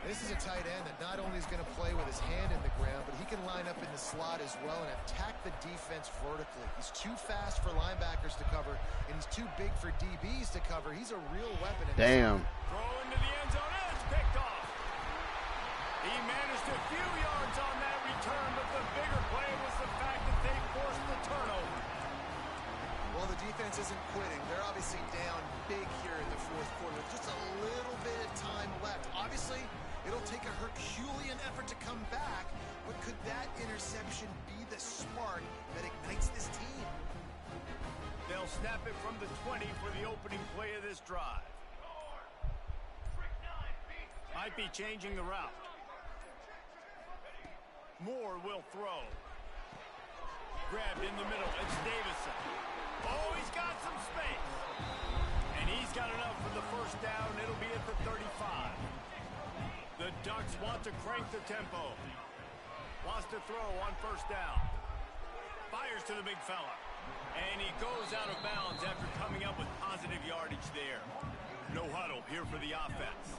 This is a tight end that not only is going to play with his hand in the ground, but he can line up in the slot as well and attack the defense vertically. He's too fast for linebackers to cover, and he's too big for DBs to cover. He's a real weapon. Damn. Throw into the end zone. It's picked off. He managed a few yards on that return, but the bigger play was the fact that they forced the turnover. Well, the defense isn't quitting. They're obviously down big here in the fourth quarter. Just a little bit of time left. Obviously, it'll take a Herculean effort to come back, but could that interception be the spark that ignites this team? They'll snap it from the 20 for the opening play of this drive. Might be changing the route. Moore will throw. Grabbed in the middle. It's Davison. Oh, he's got some space. And he's got enough for the first down. It'll be at the 35. The Ducks want to crank the tempo. Wants to throw on first down. Fires to the big fella. And he goes out of bounds after coming up with positive yardage there. No huddle here for the offense.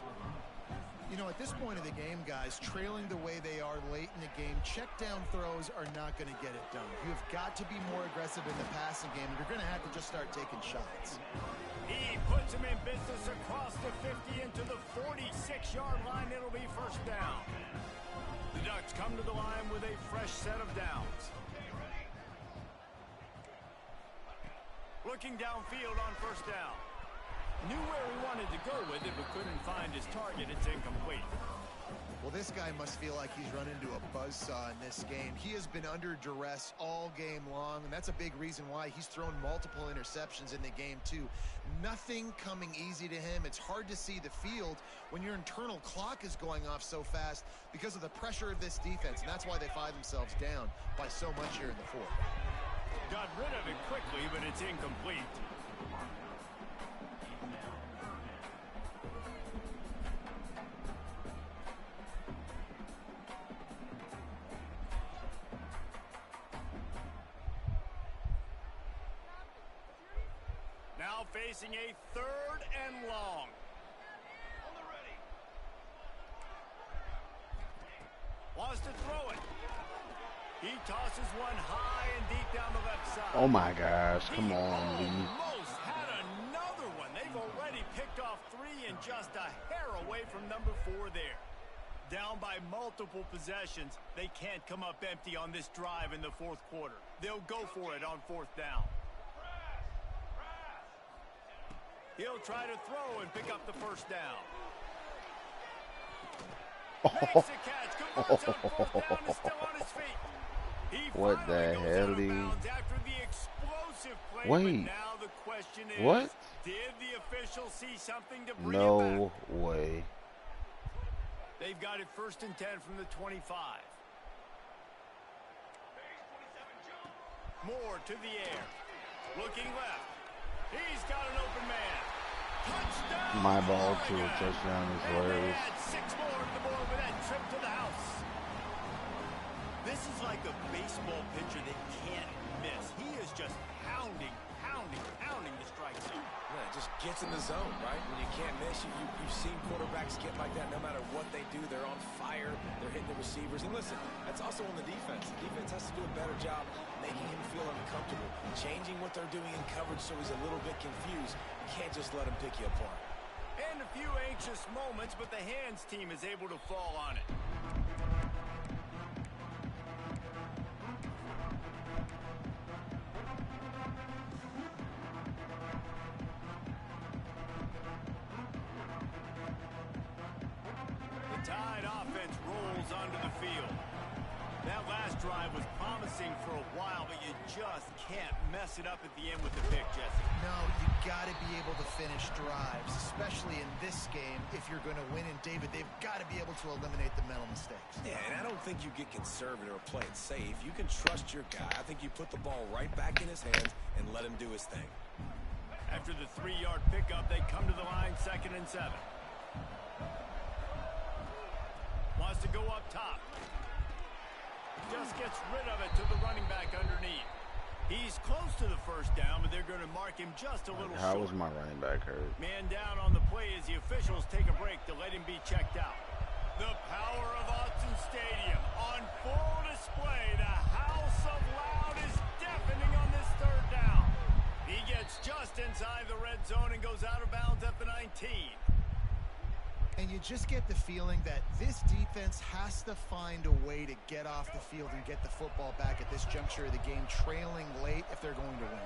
You know, at this point of the game, guys, trailing the way they are late in the game, check down throws are not going to get it done. You've got to be more aggressive in the passing game. You're going to have to just start taking shots. He puts him in business across the 50 into the 46-yard line. It'll be first down. The Ducks Colts come to the line with a fresh set of downs. Looking downfield on first down. Knew where he wanted to go with it, but couldn't find his target. It's incomplete. Well, this guy must feel like he's run into a buzzsaw in this game. He has been under duress all game long, and that's a big reason why he's thrown multiple interceptions in the game, too. Nothing coming easy to him. It's hard to see the field when your internal clock is going off so fast because of the pressure of this defense, and that's why they find themselves down by so much here in the fourth. Got rid of it quickly, but it's incomplete. Now facing a 3rd and long. Wants to throw it. He tosses one high and deep down the left side. Oh my gosh, come on, Lee. Almost had another one. They've already picked off 3 and just a hair away from number 4 there. Down by multiple possessions. They can't come up empty on this drive in the 4th quarter. They'll go for it on 4th down. He'll try to throw and pick up the first down. Makes a catch. Converts on 4th down. Is still on his feet. What the hell? Wait. Now the question is, what? Did the official see something to bring no it back? way. They've got it 1st and 10 from the 25. Moore to the air. Looking left. He's got an open man. Touchdown! My ball to a touchdown is hilarious. Add 6 more to the board with that trip to the house. This is like a baseball pitcher that can't miss. He is just pounding the strike zone. Yeah, it just gets in the zone, right? When you can't miss, you've seen quarterbacks get like that no matter what they do. They're on fire. They're hitting the receivers. And listen, that's also on the defense. The defense has to do a better job making him feel uncomfortable, changing what they're doing in coverage so he's a little bit confused. You can't just let him pick you apart. And a few anxious moments, but the hands team is able to fall on it. Tide offense rolls onto the field. That last drive was promising for a while, but you just can't mess it up at the end with the pick, Jesse. No, you got to be able to finish drives, especially in this game if you're going to win. And, David, they've got to be able to eliminate the mental mistakes. Yeah, and I don't think you get conservative or play it safe. You can trust your guy. I think you put the ball right back in his hands and let him do his thing. After the 3-yard pickup, they come to the line 2nd and 7. Wants to go up top. Just gets rid of it to the running back underneath. He's close to the 1st down, but they're going to mark him just a little How short. was my running back hurt? Man down on the play as the officials take a break to let him be checked out. The power of Autzen Stadium on full display. The house of loud is deafening on this 3rd down. He gets just inside the red zone and goes out of bounds at the 19. And you just get the feeling that this defense has to find a way to get off the field and get the football back at this juncture of the game, trailing late if they're going to win.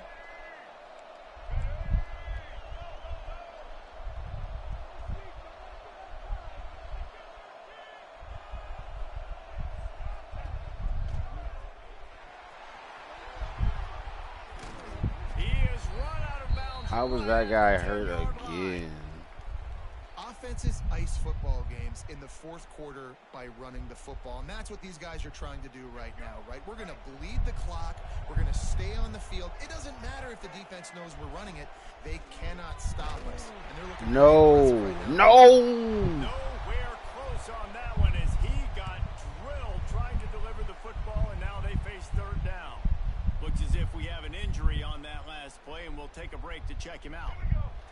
He is run out of bounds. How was that guy hurt again? Offenses ice football games in the 4th quarter by running the football, and that's what these guys are trying to do right now, right? We're going to bleed the clock. We're going to stay on the field. It doesn't matter if the defense knows we're running it. They cannot stop us. And they're looking Nowhere close on that one as he got drilled trying to deliver the football, and now they face 3rd down. Looks as if we have an injury on that last play, and we'll take a break to check him out.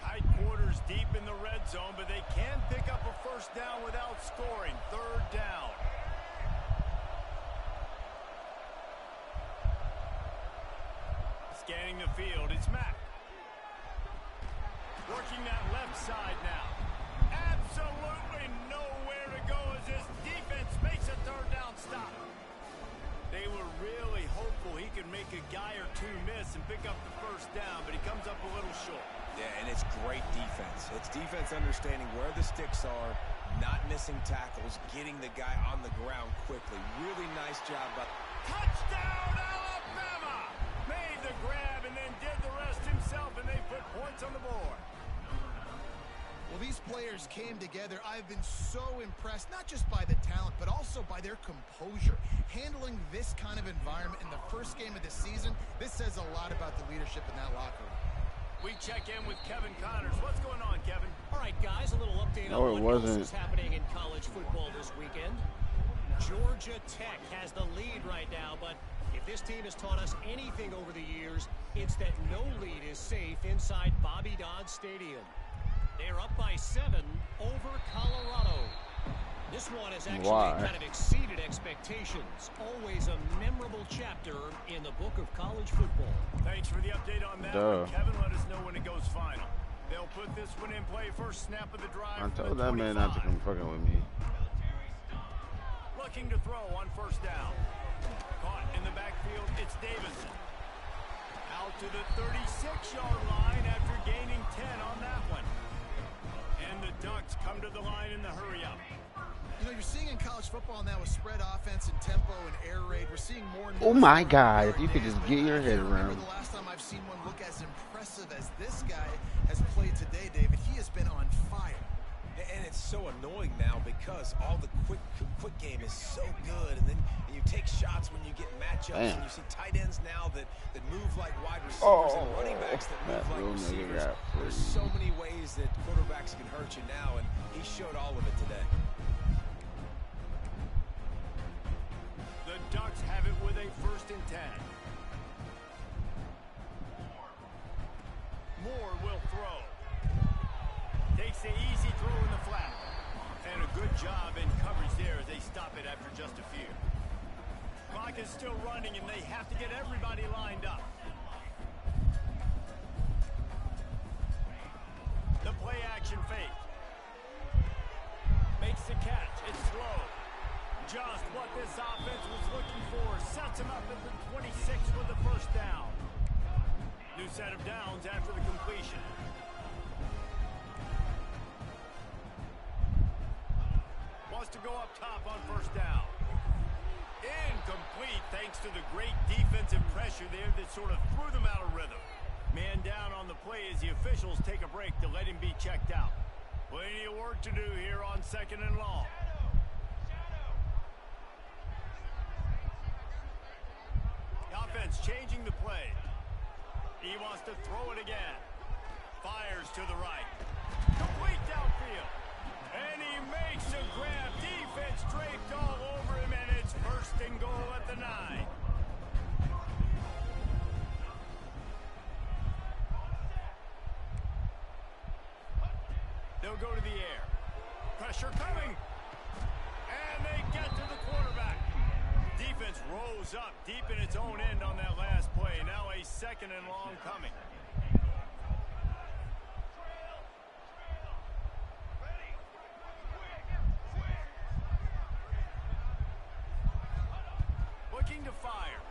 Tight quarters deep in the red zone, but they can pick up a 1st down without scoring. 3rd down. Scanning the field, it's Mack. Working that left side now. Absolutely nowhere to go as this defense makes a 3rd down stop. make a guy or two miss and pick up the first down, but he comes up a little short. Yeah, and it's great defense. It's defense understanding where the sticks are, not missing tackles, getting the guy on the ground quickly. Really nice job. Touchdown, Alabama! Made the grab and then did the rest himself, and they put points on the board. Well, these players came together. I've been so impressed, not just by the talent, but also by their composure. Handling this kind of environment in the first game of the season, this says a lot about the leadership in that locker room. We check in with Kevin Connors. What's going on, Kevin? All right, guys, a little update on what else is happening in college football this weekend. Georgia Tech has the lead right now, but if this team has taught us anything over the years, it's that no lead is safe inside Bobby Dodd Stadium. They're up by 7 over Colorado. This one has actually kind of exceeded expectations. Always a memorable chapter in the book of college football. Thanks for the update on that one. Kevin, let us know when it goes final. They'll put this one in play first snap of the drive. I told that man not to come fucking with me. Looking to throw on first down. Caught in the backfield, it's Davidson. Out to the 36-yard line after gaining 10 on that one. And the Ducks come to the line in the hurry-up. You know, you're seeing in college football now with spread offense and tempo and air raid, we're seeing more and more. Oh my God, if you could just get your head around. The last time I've seen one look as impressive as this guy has played today, David, he has been on fire. And it's so annoying now because all the quick game is so good, and then you take shots when you get matchups, and you see tight ends now that move like wide receivers and running backs that move like receivers. There's so many ways that quarterbacks can hurt you now, and he showed all of it today. The Ducks have it with a 1st and 10. Moore will throw. Takes the easy throw in the flat. And a good job in coverage there as they stop it after just a few. Clock is still running and they have to get everybody lined up. The play action fake. Makes the catch. It's slow. Just what this offense was looking for. Sets him up at the 26 with the first down. New set of downs after the completion. Wants to go up top on first down. Incomplete thanks to the great defensive pressure there that sort of threw them out of rhythm. Man down on the play as the officials take a break to let him be checked out. Plenty of work to do here on 2nd and long. Offense changing the play. He wants to throw it again. Fires to the right. Complete downfield. And he makes a grab. Defense draped all over him, and it's 1st and goal at the 9. They'll go to the air. Pressure coming. And they get to the quarterback. Defense rose up deep in its own end on that last play. Now a 2nd and long coming. Looking to fire.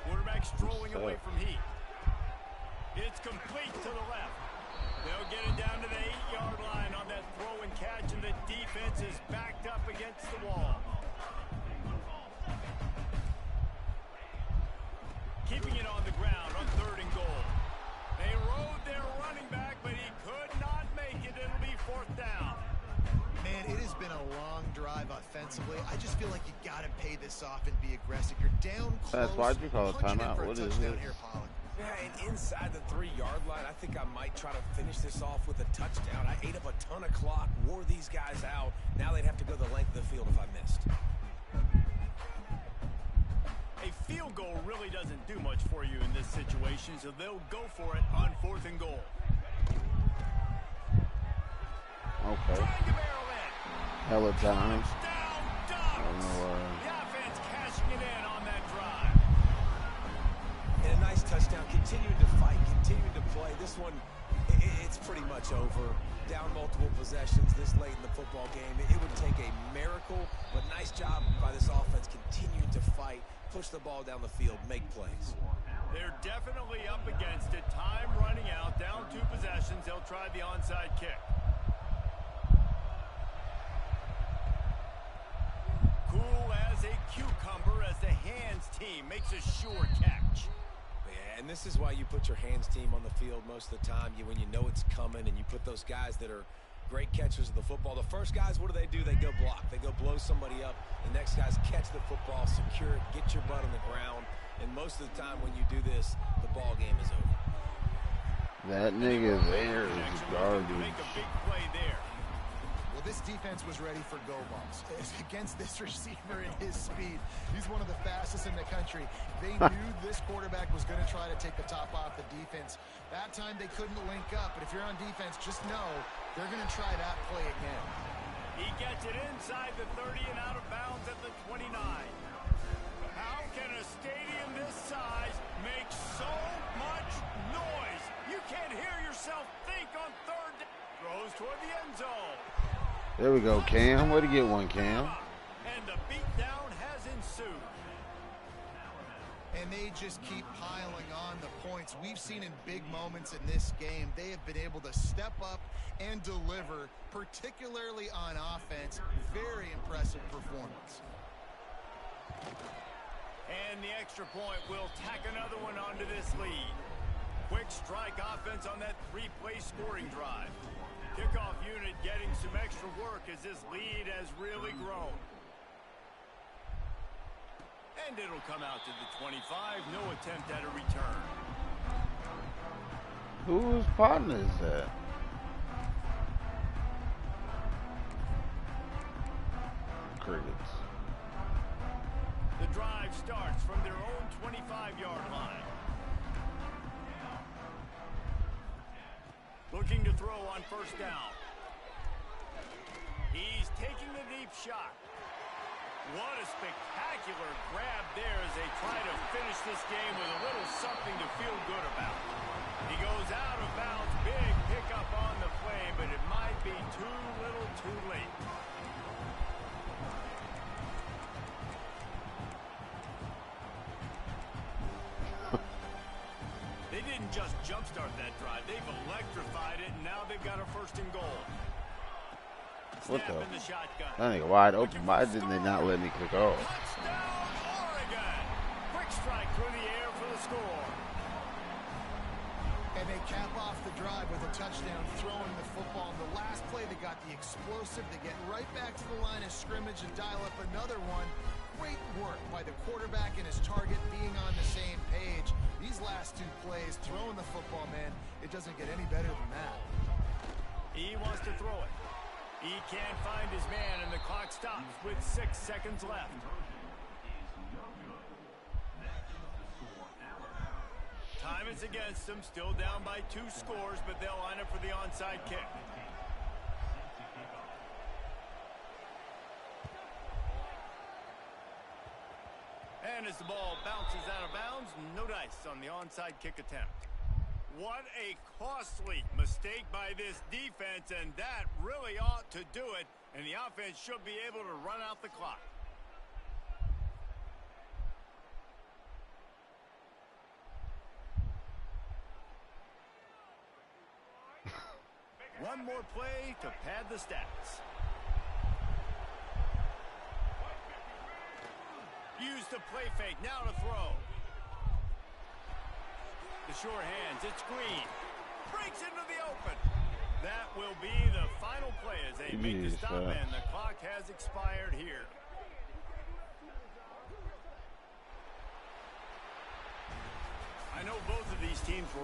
Quarterback strolling away from heat. It's complete to the left. They'll get it down to the 8-yard line on that throw and catch, and the defense is backed up against the wall. Keeping it on the ground on 3rd and goal. They rode their running back, but he could not make it. It'll be 4th down. Man, it has been a long drive offensively. I just feel like you got to pay this off and be aggressive. You're down close. Why'd you call a timeout? What is this? Here, Pollock. Yeah, and inside the 3-yard line, I think I might try to finish this off with a touchdown. I ate up a ton of clock, wore these guys out. Now they'd have to go the length of the field if I missed. A field goal really doesn't do much for you in this situation, so they'll go for it on 4th and goal. Okay. Trying to barrel in. Hella times. Touchdown, I don't know why. The offense cashing it in on that drive. And a nice touchdown, continuing to fight, continuing to play. This one, it's pretty much over. Down multiple possessions this late in the football game. It would take a miracle, but nice job by this offense continuing to fight, push the ball down the field, make plays. They're definitely up against it. Time running out. Down 2 possessions. They'll try the onside kick. Cool as a cucumber as the hands team makes a sure catch. Yeah, and this is why you put your hands team on the field most of the time. When you know it's coming, and you put those guys that are great catchers of the football. The first guys, what do? They go block. They go blow somebody up. The next guys catch the football, secure it, get your butt on the ground. And most of the time when you do this, the ball game is over. That nigga there is garbage. Make a big play there. Well, this defense was ready for go balls. Against this receiver at his speed, he's one of the fastest in the country. They knew this quarterback was going to try to take the top off the defense. That time they couldn't link up, but if you're on defense, just know they're going to try that play again. He gets it inside the 30 and out of bounds at the 29. How can a stadium this size make so much noise? You can't hear yourself think on third down. Throws toward the end zone. There we go, Cam. Way to get one, Cam. And the beatdown has ensued. And they just keep piling on the points. We've seen in big moments in this game, they have been able to step up and deliver, particularly on offense. Very impressive performance. And the extra point will tack another one onto this lead. Quick strike offense on that 3-play scoring drive. Kickoff unit getting some extra work as this lead has really grown. And it'll come out to the 25. No attempt at a return. Whose partner is that? Crickets. The drive starts from their own 25-yard line. Looking to throw on first down. He's taking the deep shot. What a spectacular grab there as they try to finish this game with a little something to feel good about. He goes out of bounds. Big pickup on the play, but it might be too little too late. They didn't just jumpstart that drive. They've electrified it, and now they've got a first and goal. What Snap the? in the shotgun. That nigga wide open. Why didn't they not let me click off? Touchdown, Oregon! Quick strike through the air for the score. And they cap off the drive with a touchdown throwing the football. And the last play, they got the explosive. They get right back to the line of scrimmage and dial up another one. Great work by the quarterback and his target being on the same page. These last 2 plays, throwing the football, man, it doesn't get any better than that. He wants to throw it. He can't find his man, and the clock stops with 6 seconds left. Time is against them, still down by 2 scores, but they'll line up for the onside kick. And as the ball bounces out of bounds, no dice on the onside kick attempt. What a costly mistake by this defense, and that really ought to do it, and the offense should be able to run out the clock. One more play to pad the stats. Use the play fake, now to throw. The sure hands, it's Green. Breaks into the open. That will be the final play as they make the stop, and the clock has expired here. I know both of these teams were